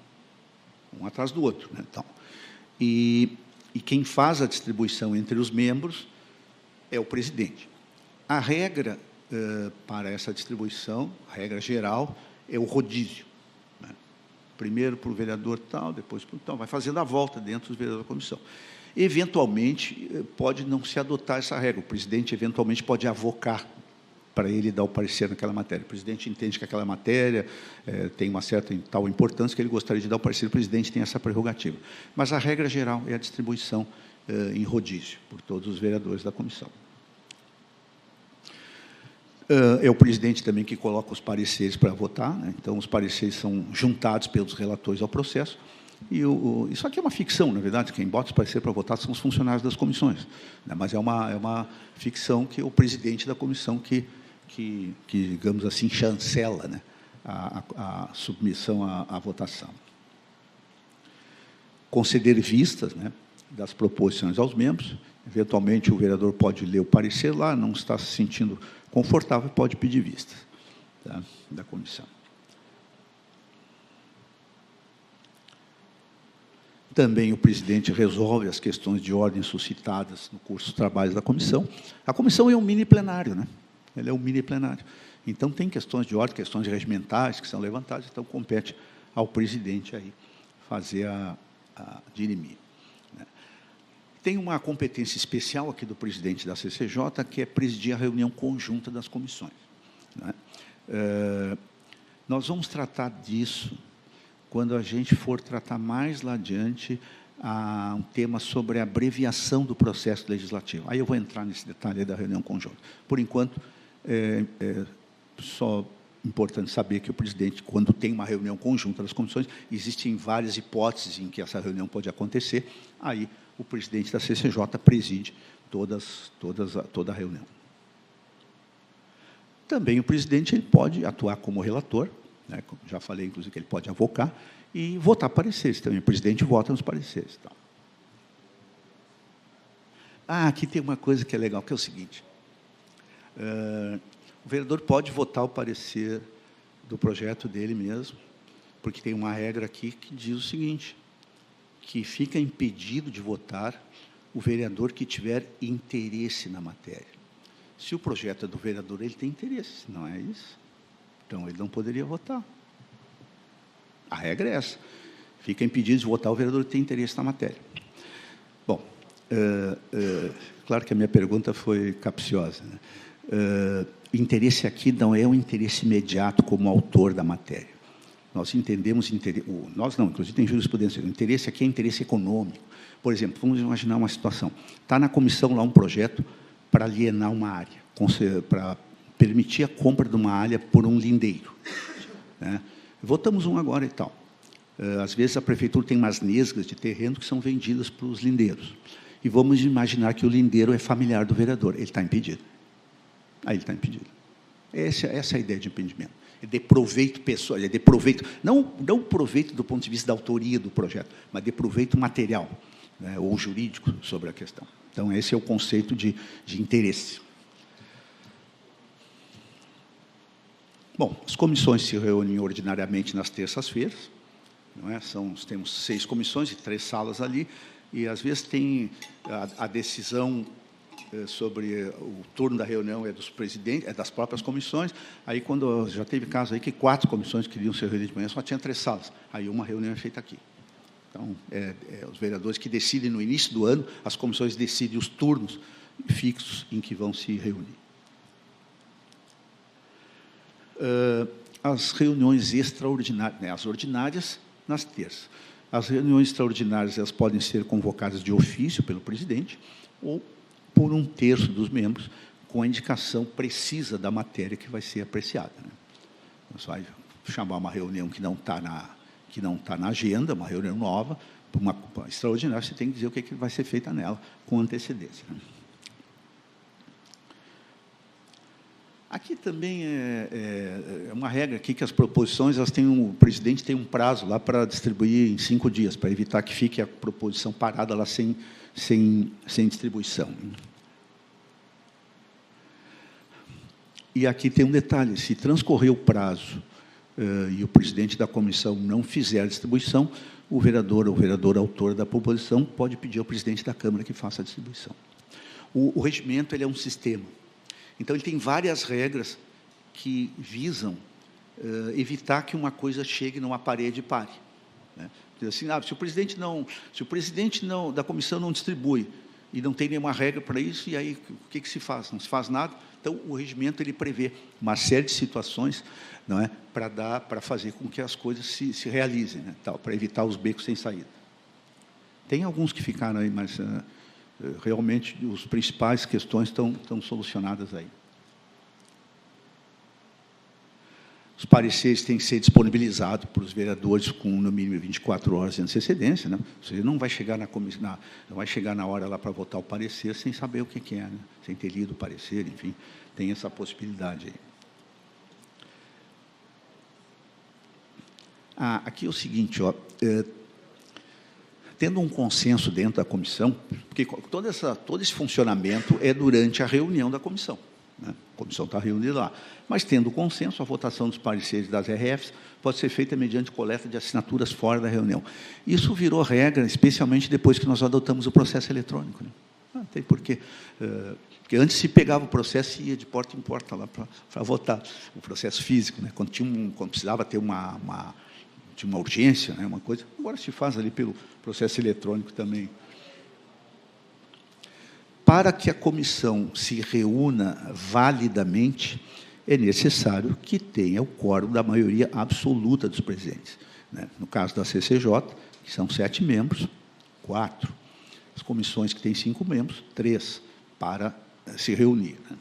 um atrás do outro. Né, então, e quem faz a distribuição entre os membros é o presidente. A regra para essa distribuição, a regra geral, é o rodízio. Né? Primeiro para o vereador tal, depois para o tal, vai fazendo a volta dentro dos vereadores da comissão. Eventualmente, pode não se adotar essa regra. O presidente, eventualmente, pode avocar para ele dar o parecer naquela matéria. O presidente entende que aquela matéria tem uma certa tal importância que ele gostaria de dar o parecer. O presidente tem essa prerrogativa. Mas a regra geral é a distribuição em rodízio por todos os vereadores da comissão. É o presidente também que coloca os pareceres para votar, né? Então, os pareceres são juntados pelos relatores ao processo. E isso aqui é uma ficção, na verdade, quem bota os pareceres para votar são os funcionários das comissões. Né? Mas é uma ficção que é o presidente da comissão que digamos assim, chancela, né, a submissão à votação. Conceder vistas, né, das proposições aos membros. Eventualmente, o vereador pode ler o parecer lá, não está se sentindo confortável, pode pedir vistas, tá, da comissão. Também o presidente resolve as questões de ordem suscitadas no curso dos trabalhos da comissão. A comissão é um mini plenário, né? Ele é um mini plenário. Então, tem questões de ordem, questões regimentais que são levantadas, então compete ao presidente aí fazer dirimir. Né? Tem uma competência especial aqui do presidente da CCJ, que é presidir a reunião conjunta das comissões. Né? Nós vamos tratar disso quando a gente for tratar mais lá adiante um tema sobre a abreviação do processo legislativo. Aí eu vou entrar nesse detalhe da reunião conjunta. Por enquanto, só importante saber que o presidente, quando tem uma reunião conjunta das comissões, existem várias hipóteses em que essa reunião pode acontecer, aí o presidente da CCJ preside toda a reunião. Também o presidente ele pode atuar como relator, né, como já falei, inclusive, que ele pode avocar, e votar pareceres também. O presidente vota nos pareceres. Então. Aqui tem uma coisa que é legal, que é o seguinte. O vereador pode votar o parecer do projeto dele mesmo, porque tem uma regra aqui que diz o seguinte, que fica impedido de votar o vereador que tiver interesse na matéria. Se o projeto é do vereador, ele tem interesse, não é isso? Então, ele não poderia votar. A regra é essa. Fica impedido de votar o vereador que tem interesse na matéria. Bom, claro que a minha pergunta foi capciosa, né? Interesse aqui não é um interesse imediato como autor da matéria. Nós entendemos, nós não, inclusive tem jurisprudência, o interesse aqui é interesse econômico. Por exemplo, vamos imaginar uma situação. Está na comissão lá um projeto para alienar uma área, para permitir a compra de uma área por um lindeiro. Né? Votamos um agora e tal. Às vezes a prefeitura tem umas nesgas de terreno que são vendidas para os lindeiros. E vamos imaginar que o lindeiro é familiar do vereador. Ele está impedido. Aí ele está impedido. Essa é a ideia de impedimento. É de proveito pessoal, é de proveito, não proveito do ponto de vista da autoria do projeto, mas de proveito material, né, ou jurídico sobre a questão. Então, esse é o conceito de interesse. Bom, as comissões se reúnem ordinariamente nas terças-feiras, não é? Temos 6 comissões e 3 salas ali, e às vezes tem a decisão sobre o turno da reunião dos presidentes, das próprias comissões. Aí, quando já teve caso aí que 4 comissões queriam se reunir de manhã, só tinha 3 salas. Aí uma reunião é feita aqui. Então, os vereadores que decidem no início do ano, as comissões decidem os turnos fixos em que vão se reunir. As reuniões extraordinárias, né, as ordinárias, nas terças. As reuniões extraordinárias elas podem ser convocadas de ofício pelo presidente ou por 1/3 dos membros, com a indicação precisa da matéria que vai ser apreciada. Né? Você vai chamar uma reunião que não está na agenda, uma reunião nova, uma extraordinária, você tem que dizer o que vai ser feita nela com antecedência. Né? Aqui também é uma regra aqui que as proposições, o presidente tem um prazo lá para distribuir em 5 dias, para evitar que fique a proposição parada lá sem distribuição. E aqui tem um detalhe, se transcorrer o prazo e o presidente da comissão não fizer a distribuição, o vereador ou vereadora autor da proposição pode pedir ao presidente da Câmara que faça a distribuição. O regimento ele é um sistema. Então, ele tem várias regras que visam evitar que uma coisa chegue numa parede e pare. Né? Assim, se o presidente da comissão não distribui e não tem nenhuma regra para isso, e aí o que se faz? Não se faz nada. Então, o regimento ele prevê uma série de situações, não é, para fazer com que as coisas se realizem, né, para evitar os becos sem saída. Tem alguns que ficaram aí, mas realmente as principais questões estão solucionadas aí. Os pareceres têm que ser disponibilizados para os vereadores com, no mínimo, 24 horas de antecedência. Né? Você não vai chegar não vai chegar na hora lá para votar o parecer sem saber o que é, né? Sem ter lido o parecer, enfim, tem essa possibilidade aí. Aqui é o seguinte, tendo um consenso dentro da comissão, porque todo esse funcionamento é durante a reunião da comissão. Né? A comissão está reunida lá. Mas, tendo consenso, a votação dos pareceres das RFs pode ser feita mediante coleta de assinaturas fora da reunião. Isso virou regra, especialmente depois que nós adotamos o processo eletrônico. Né? Não tem porquê. Porque antes se pegava o processo e ia de porta em porta lá para votar. O processo físico, né? Quando precisava ter uma urgência, né? Uma coisa, agora se faz ali pelo processo eletrônico também. Para que a comissão se reúna validamente, é necessário que tenha o quórum da maioria absoluta dos presentes. Né? No caso da CCJ, que são 7 membros, 4. As comissões que têm 5 membros, 3 para se reunir, né?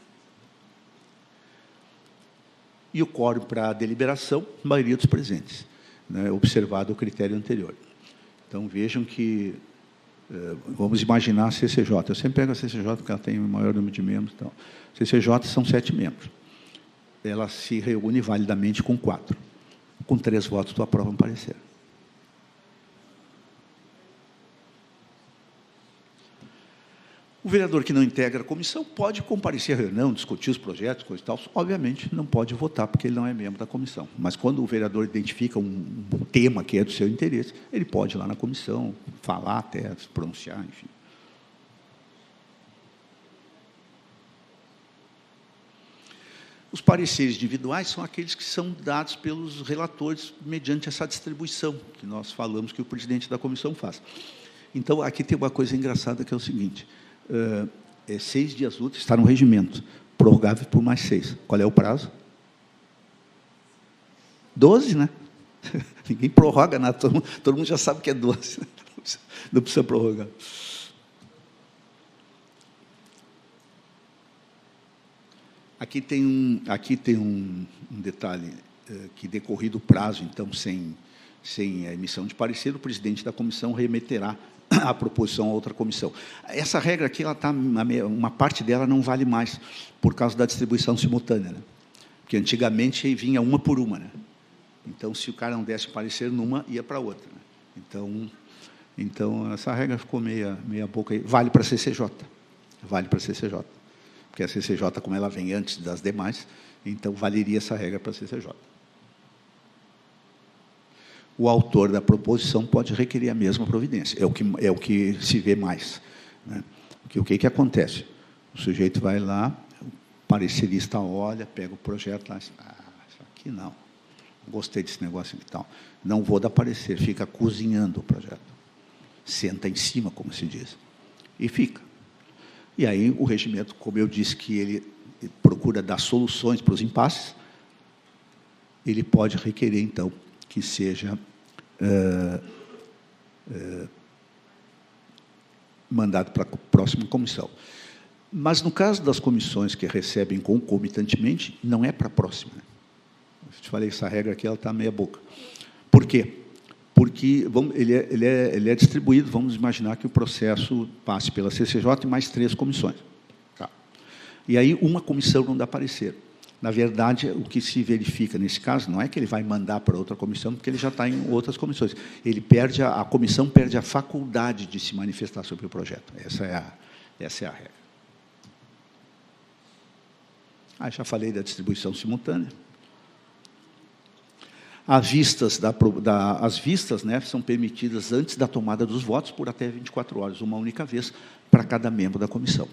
E o quórum para a deliberação, maioria dos presentes, né, observado o critério anterior. Então, vejam que, vamos imaginar a CCJ. Eu sempre pego a CCJ, porque ela tem o maior número de membros. Então, CCJ são 7 membros. Ela se reúne validamente com 4. Com 3 votos, tu aprova um parecer. O vereador que não integra a comissão pode comparecer à reunião, discutir os projetos, coisa e tal. Obviamente, não pode votar, porque ele não é membro da comissão. Mas, quando o vereador identifica um tema que é do seu interesse, ele pode ir lá na comissão, falar até, se pronunciar, enfim. Os pareceres individuais são aqueles que são dados pelos relatores mediante essa distribuição, que nós falamos que o presidente da comissão faz. Então, aqui tem uma coisa engraçada, que é o seguinte: 6 dias úteis, está no regimento, prorrogável por mais 6. Qual é o prazo? 12, né? Ninguém prorroga nada, todo mundo já sabe que é 12. Não precisa prorrogar. Aqui tem um detalhe, que, decorrido o prazo, então, sem a emissão de parecer, o presidente da comissão remeterá a proposição a outra comissão. Essa regra aqui, uma parte dela não vale mais, por causa da distribuição simultânea, né? Porque antigamente vinha uma por uma, né? Então, se o cara não desse parecer numa, ia para a outra, né? Então, essa regra ficou meia boca aí. Vale para a CCJ. Vale para a CCJ. Porque a CCJ, como ela vem antes das demais, então valeria essa regra para a CCJ. O autor da proposição pode requerer a mesma providência. É o que se vê mais, né? Porque o que acontece? O sujeito vai lá, o parecerista olha, pega o projeto lá, isso aqui não gostei desse negócio e tal, não vou dar parecer, fica cozinhando o projeto. Senta em cima, como se diz, e fica. E aí o regimento, como eu disse, que ele procura dar soluções para os impasses, ele pode requerer, então, que seja mandado para a próxima comissão. Mas, no caso das comissões que recebem concomitantemente, não é para a próxima, né? Eu te falei, essa regra aqui está meia boca. Por quê? Porque ele é distribuído, vamos imaginar que o processo passe pela CCJ e mais 3 comissões. Tá. E aí uma comissão não dá parecer. Na verdade, o que se verifica nesse caso não é que ele vai mandar para outra comissão, porque ele já está em outras comissões. A comissão perde a faculdade de se manifestar sobre o projeto. Essa é a regra. Já falei da distribuição simultânea. As vistas, né, são permitidas antes da tomada dos votos por até 24 horas, uma única vez, para cada membro da comissão.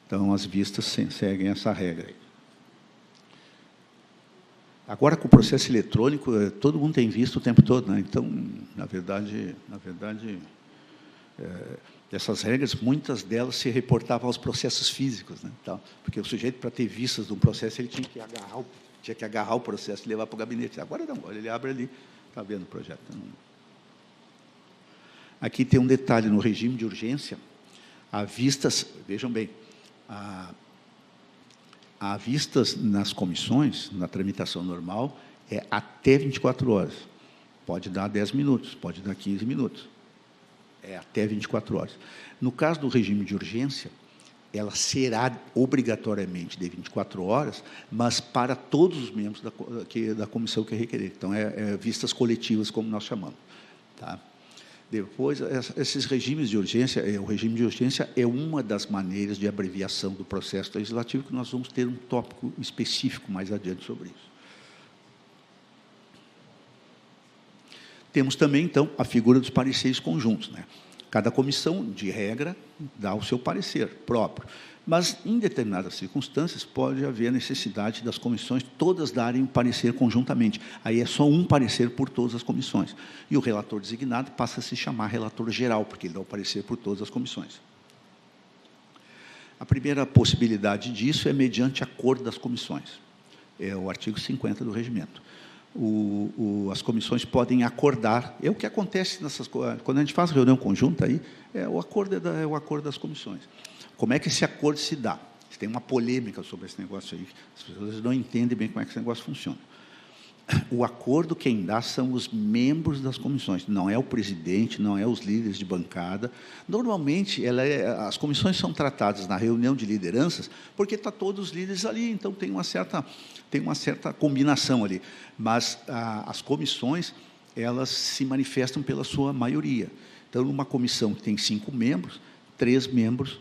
Então, as vistas seguem essa regra aí. Agora, com o processo eletrônico, todo mundo tem visto o tempo todo, né? Então, na verdade, essas regras, muitas delas se reportavam aos processos físicos, né? Então, porque o sujeito, para ter vistas de um processo, ele tinha que agarrar o processo e levar para o gabinete. Agora não, ele abre ali, está vendo o projeto. Aqui tem um detalhe, no regime de urgência, há vistas, vejam bem, há vistas nas comissões, na tramitação normal, é até 24 horas. Pode dar 10 minutos, pode dar 15 minutos. É até 24 horas. No caso do regime de urgência, ela será obrigatoriamente de 24 horas, mas para todos os membros da comissão que requerer. Então, vistas coletivas, como nós chamamos. Tá? Depois, esses regimes de urgência, o regime de urgência é uma das maneiras de abreviação do processo legislativo, que nós vamos ter um tópico específico mais adiante sobre isso. Temos também, então, a figura dos pareceres conjuntos, né? Cada comissão, de regra, dá o seu parecer próprio. Mas, em determinadas circunstâncias, pode haver a necessidade das comissões todas darem um parecer conjuntamente. Aí é só um parecer por todas as comissões. E o relator designado passa a se chamar relator geral, porque ele dá o parecer por todas as comissões. A primeira possibilidade disso é mediante acordo das comissões. É o artigo 50 do regimento. as comissões podem acordar. É o que acontece quando a gente faz reunião conjunta, aí, o acordo é o acordo das comissões. Como é que esse acordo se dá? Tem uma polêmica sobre esse negócio aí. As pessoas não entendem bem como é que esse negócio funciona. O acordo quem dá são os membros das comissões, não é o presidente, não é os líderes de bancada. Normalmente, as comissões são tratadas na reunião de lideranças, porque está todos os líderes ali, então tem uma certa combinação ali. Mas as comissões, elas se manifestam pela sua maioria. Então, numa comissão que tem 5 membros, 3 membros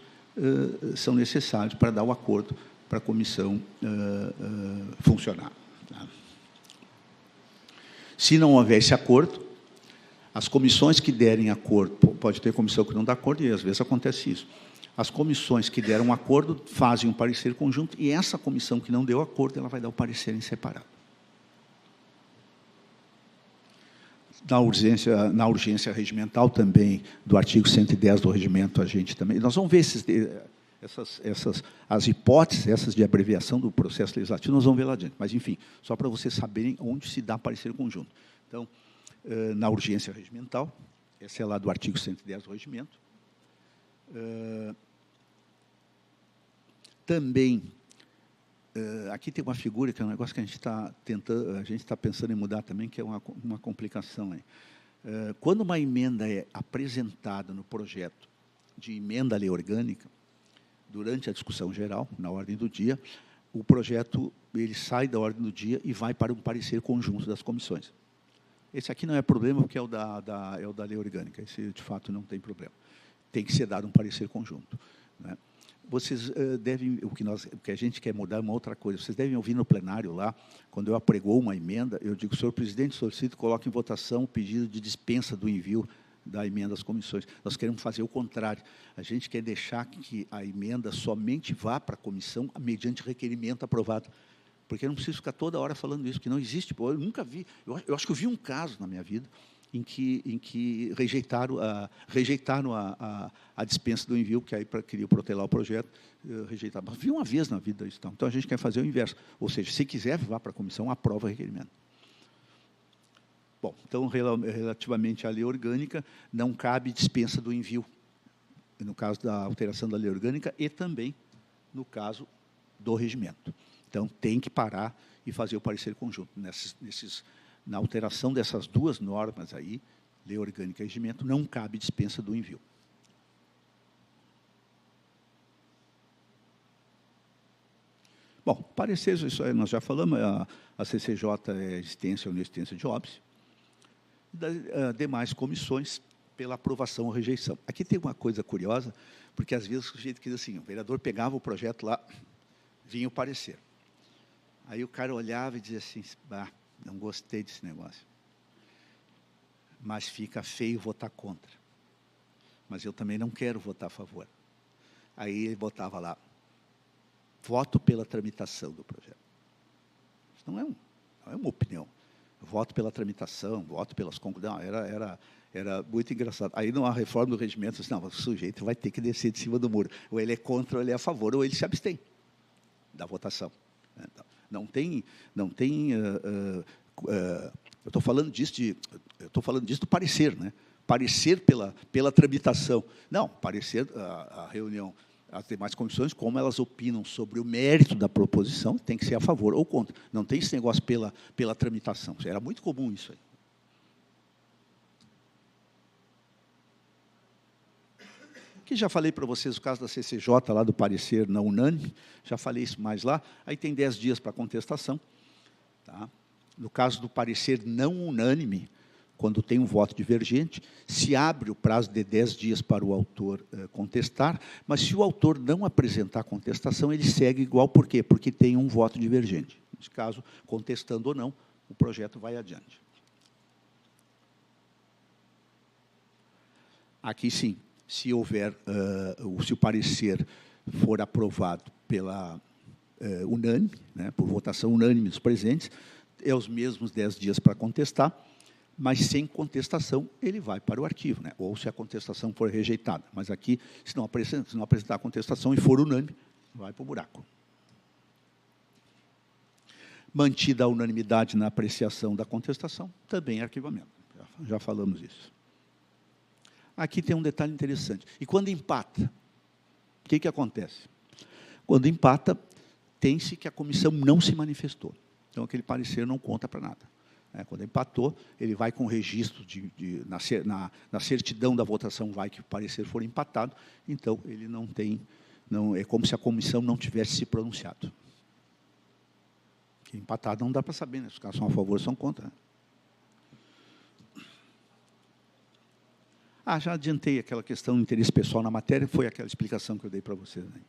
são necessários para dar o acordo para a comissão funcionar. Tá? Se não houver esse acordo, as comissões que derem acordo, pode ter comissão que não dá acordo, e às vezes acontece isso. As comissões que deram acordo fazem um parecer conjunto, e essa comissão que não deu acordo, ela vai dar o parecer em separado. Na urgência regimental também, do artigo 110 do regimento, a gente também... Nós vamos ver as hipóteses, essas de abreviação do processo legislativo, nós vamos ver lá adiante. Mas, enfim, só para vocês saberem onde se dá parecer conjunto. Então, na urgência regimental, essa é lá do artigo 110 do regimento. Também, aqui tem uma figura que é um negócio que a gente está pensando em mudar também, que é uma complicação aí. Quando uma emenda é apresentada no projeto de emenda à lei orgânica, durante a discussão geral, na ordem do dia, o projeto ele sai da ordem do dia e vai para um parecer conjunto das comissões. Esse aqui não é problema, porque é o da lei orgânica. Esse, de fato, não tem problema. Tem que ser dado um parecer conjunto, né? Vocês devem... O que a gente quer mudar é uma outra coisa. Vocês devem ouvir no plenário lá, quando eu apregou uma emenda, eu digo, senhor presidente, solicito, coloque em votação o pedido de dispensa do envio da emenda às comissões. Nós queremos fazer o contrário. A gente quer deixar que a emenda somente vá para a comissão mediante requerimento aprovado. Porque eu não preciso ficar toda hora falando isso, que não existe. Pô, eu nunca vi. Eu acho que eu vi um caso na minha vida em que rejeitaram a dispensa do envio, que aí queria protelar o projeto, rejeitaram. Mas vi uma vez na vida isso. Então, a gente quer fazer o inverso. Ou seja, se quiser, vá para a comissão, aprova o requerimento. Bom, então, relativamente à lei orgânica, não cabe dispensa do envio, no caso da alteração da lei orgânica e também no caso do regimento. Então, tem que parar e fazer o parecer conjunto. Na alteração dessas duas normas aí, lei orgânica e regimento, não cabe dispensa do envio. Bom, pareceres, isso aí nós já falamos, a CCJ é existência ou inexistência de óbice. Demais comissões pela aprovação ou rejeição. Aqui tem uma coisa curiosa, porque às vezes o jeito que diz assim, o vereador pegava o projeto lá, vinha o parecer. Aí o cara olhava e dizia assim, bah, não gostei desse negócio. Mas fica feio votar contra. Mas eu também não quero votar a favor. Aí ele botava lá, voto pela tramitação do projeto. Isso não é uma opinião. Voto pela tramitação, voto pelas conclusões. Era muito engraçado. Aí, numa reforma do regimento, não, o sujeito vai ter que descer de cima do muro. Ou ele é contra, ou ele é a favor, ou ele se abstém da votação. Não tem eu estou falando disso do parecer, né? Parecer pela tramitação. Não, parecer a reunião, as demais comissões, como elas opinam sobre o mérito da proposição, tem que ser a favor ou contra. Não tem esse negócio pela tramitação. Era muito comum isso aí. Aqui já falei para vocês o caso da CCJ, lá do parecer não unânime, já falei isso mais lá. Aí tem 10 dias para contestação. Tá? No caso do parecer não unânime, quando tem um voto divergente, se abre o prazo de 10 dias para o autor contestar, mas se o autor não apresentar contestação, ele segue igual. Por quê? Porque tem um voto divergente. Nesse caso, contestando ou não, o projeto vai adiante. Aqui, sim, se houver, se o parecer for aprovado pela unânime, né, por votação unânime dos presentes, é os mesmos 10 dias para contestar, mas sem contestação, ele vai para o arquivo, né? Ou se a contestação for rejeitada. Mas aqui, se não apresentar a contestação e for unânime, vai para o buraco. Mantida a unanimidade na apreciação da contestação, também é arquivamento. Já falamos isso. Aqui tem um detalhe interessante. E quando empata, o que acontece? Quando empata, tem-se que a comissão não se manifestou. Então, aquele parecer não conta para nada. Quando empatou, ele vai com o registro, na certidão da votação, vai que o parecer for empatado, então, ele não tem, é como se a comissão não tivesse se pronunciado. Que empatado não dá para saber, né? Se os caras são a favor ou são contra. Né? Já adiantei aquela questão do interesse pessoal na matéria, foi aquela explicação que eu dei para vocês. Né?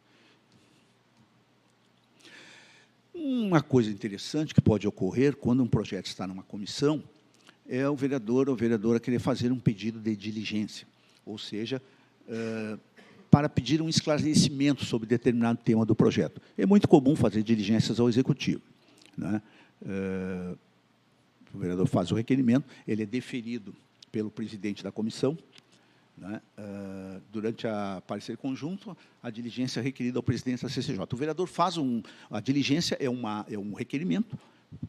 Uma coisa interessante que pode ocorrer quando um projeto está numa comissão é o vereador ou a vereadora querer fazer um pedido de diligência, ou seja, para pedir um esclarecimento sobre determinado tema do projeto. É muito comum fazer diligências ao executivo. Né? O vereador faz o requerimento, ele é deferido pelo presidente da comissão. Né? Durante a parecer conjunto, a diligência é requerida ao presidente da CCJ. O vereador faz a diligência é um requerimento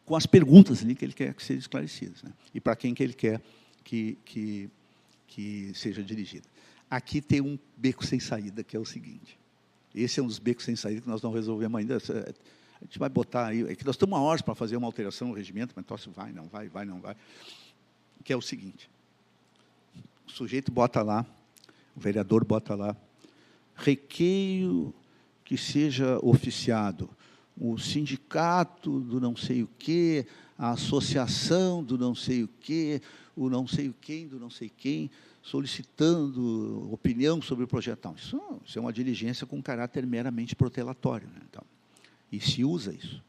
com as perguntas ali que ele quer que sejam esclarecidas, né? E para quem que ele quer que seja dirigida. Aqui tem um beco sem saída, que é o seguinte. Esse é um dos becos sem saída que nós não resolvemos ainda. A gente vai botar aí, é que nós estamos há horas para fazer uma alteração no regimento, mas então, vai, não vai, não vai. Que é o seguinte. O sujeito bota lá, o vereador bota lá, requeiro que seja oficiado o sindicato do não sei o quê, a associação do não sei o quê, o não sei o quem do não sei quem, solicitando opinião sobre o projeto. Isso é uma diligência com caráter meramente protelatório. Né? Então, e se usa isso.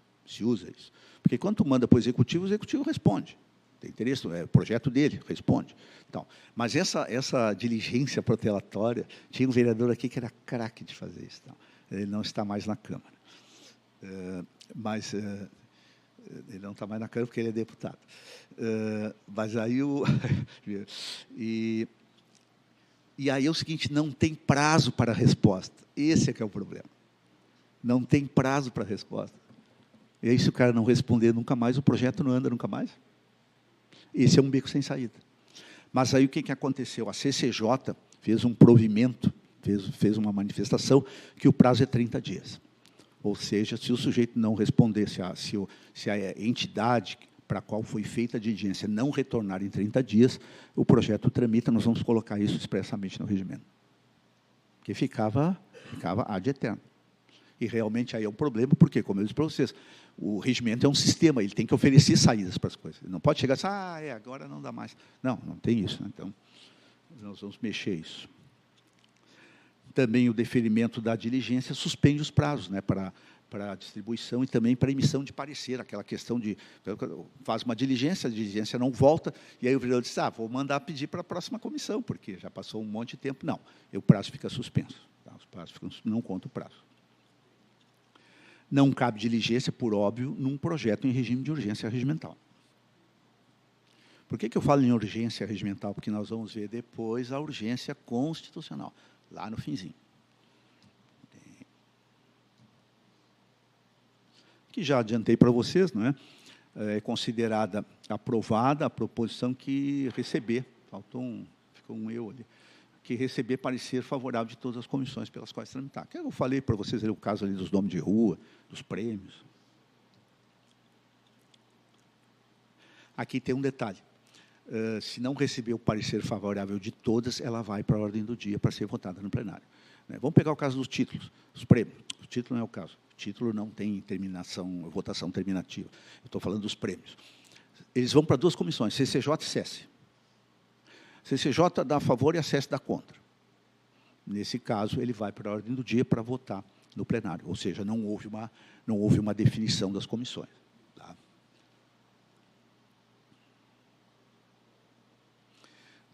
Porque quando tu manda para o executivo responde. Tem interesse, é o projeto dele, responde. Então, mas essa diligência protelatória, tinha um vereador aqui que era craque de fazer isso. Então, ele não está mais na Câmara. Ele não está mais na Câmara porque ele é deputado. Mas aí e aí é o seguinte, não tem prazo para a resposta. Esse é que é o problema. Não tem prazo para a resposta. E aí, se o cara não responder nunca mais, o projeto não anda nunca mais. Esse é um beco sem saída. Mas aí o que aconteceu? A CCJ fez um provimento, fez uma manifestação que o prazo é 30 dias. Ou seja, se o sujeito não responder, se a entidade para a qual foi feita a diligência não retornar em 30 dias, o projeto tramita, nós vamos colocar isso expressamente no regimento. Porque ficava ad eterno. E realmente aí é um problema, porque, como eu disse para vocês, o regimento é um sistema, ele tem que oferecer saídas para as coisas. Ele não pode chegar e dizer, agora não dá mais. Não tem isso. Né? Então, nós vamos mexer isso. Também o deferimento da diligência suspende os prazos, né, para a distribuição e também para a emissão de parecer, aquela questão de, faz uma diligência, a diligência não volta, e aí o vereador diz, vou mandar pedir para a próxima comissão, porque já passou um monte de tempo. Não, o prazo fica suspenso. Tá? Os prazos não conta o prazo. Não cabe diligência, por óbvio, num projeto em regime de urgência regimental. Por que eu falo em urgência regimental? Porque nós vamos ver depois a urgência constitucional, lá no finzinho. Que já adiantei para vocês, não é? É considerada aprovada a proposição que receber, ficou um eu ali, que receber parecer favorável de todas as comissões pelas quais tramitar. Que eu falei para vocês o caso ali dos nomes de rua, dos prêmios. Aqui tem um detalhe. Se não receber o parecer favorável de todas, ela vai para a ordem do dia para ser votada no plenário. Vamos pegar o caso dos títulos, os prêmios. O título não é o caso. O título não tem votação terminativa. Eu estou falando dos prêmios. Eles vão para duas comissões, CCJ e SESI. CCJ dá a favor e a SESI dá contra. Nesse caso, ele vai para a ordem do dia para votar no plenário. Ou seja, não houve uma definição das comissões. Tá?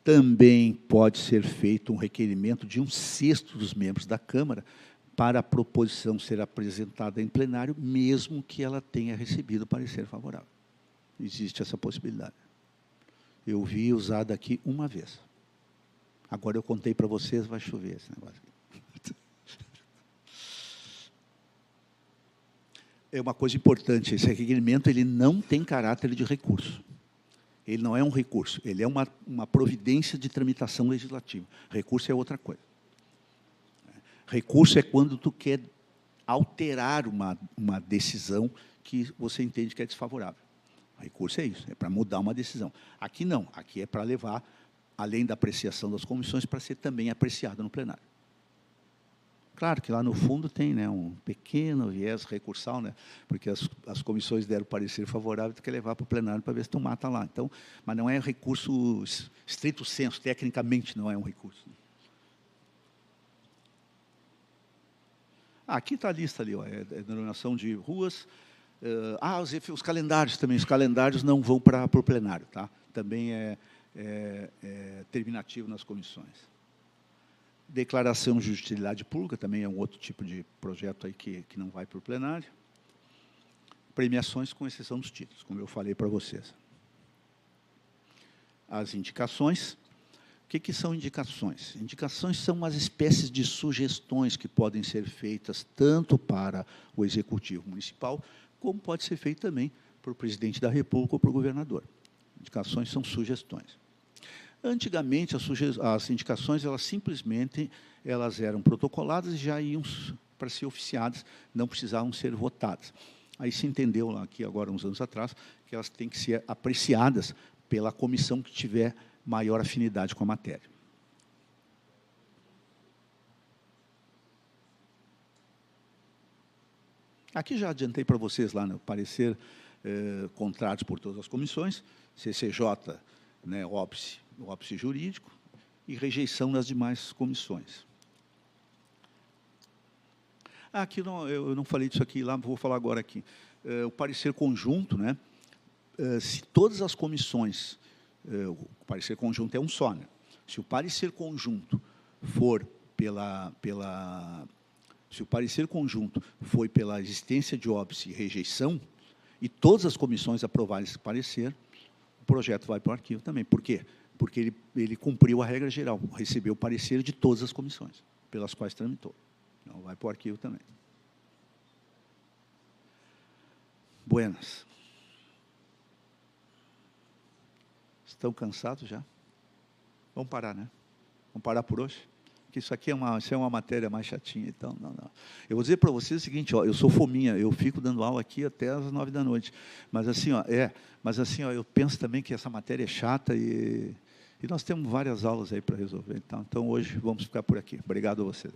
Também pode ser feito um requerimento de 1/6 dos membros da Câmara para a proposição ser apresentada em plenário, mesmo que ela tenha recebido parecer favorável. Existe essa possibilidade. Eu vi usada aqui uma vez. Agora eu contei para vocês, vai chover esse negócio aqui. É uma coisa importante, esse requerimento ele não tem caráter de recurso. Ele não é um recurso, ele é uma providência de tramitação legislativa. Recurso é outra coisa. Recurso é quando tu quer alterar uma decisão que você entende que é desfavorável. Recurso é isso, é para mudar uma decisão. Aqui não, aqui é para levar, além da apreciação das comissões, para ser também apreciado no plenário. Claro que lá no fundo tem, né, um pequeno viés recursal, né, porque as comissões deram parecer favorável, tu quer levar para o plenário para ver se tu mata lá. Então, mas não é recurso estrito sensu, tecnicamente não é um recurso. Aqui está a lista ali, ó, é denominação de ruas. Os calendários também, os calendários não vão para o plenário, tá? Também é terminativo nas comissões. Declaração de utilidade pública, também é um outro tipo de projeto aí que não vai para o plenário. Premiações, com exceção dos títulos, como eu falei para vocês. As indicações. O que são indicações? Indicações são umas espécies de sugestões que podem ser feitas tanto para o Executivo Municipal, como pode ser feito também para o Presidente da República ou para o Governador. Indicações são sugestões. Antigamente, as indicações, elas simplesmente eram protocoladas e já iam para ser oficiadas, não precisavam ser votadas. Aí se entendeu, lá, aqui agora, uns anos atrás, que elas têm que ser apreciadas pela comissão que tiver maior afinidade com a matéria. Aqui já adiantei para vocês lá, no parecer contratos por todas as comissões, CCJ, né, óbice jurídico, e rejeição das demais comissões. Aqui eu não falei disso aqui lá, vou falar agora aqui. O parecer conjunto, né, se todas as comissões, o parecer conjunto é um só, né? Se o parecer conjunto for se o parecer conjunto foi pela existência de óbice e rejeição, e todas as comissões aprovarem esse parecer, o projeto vai para o arquivo também. Por quê? Porque ele cumpriu a regra geral, recebeu o parecer de todas as comissões pelas quais tramitou. Então, vai para o arquivo também. Buenas. Estão cansados já? Vamos parar, né? Vamos parar por hoje? Porque isso aqui é uma matéria mais chatinha, então, não. Eu vou dizer para vocês o seguinte, ó, eu sou fominha, eu fico dando aula aqui até às 9 da noite. Mas assim, ó, eu penso também que essa matéria é chata e nós temos várias aulas aí para resolver. Então, hoje vamos ficar por aqui. Obrigado a vocês.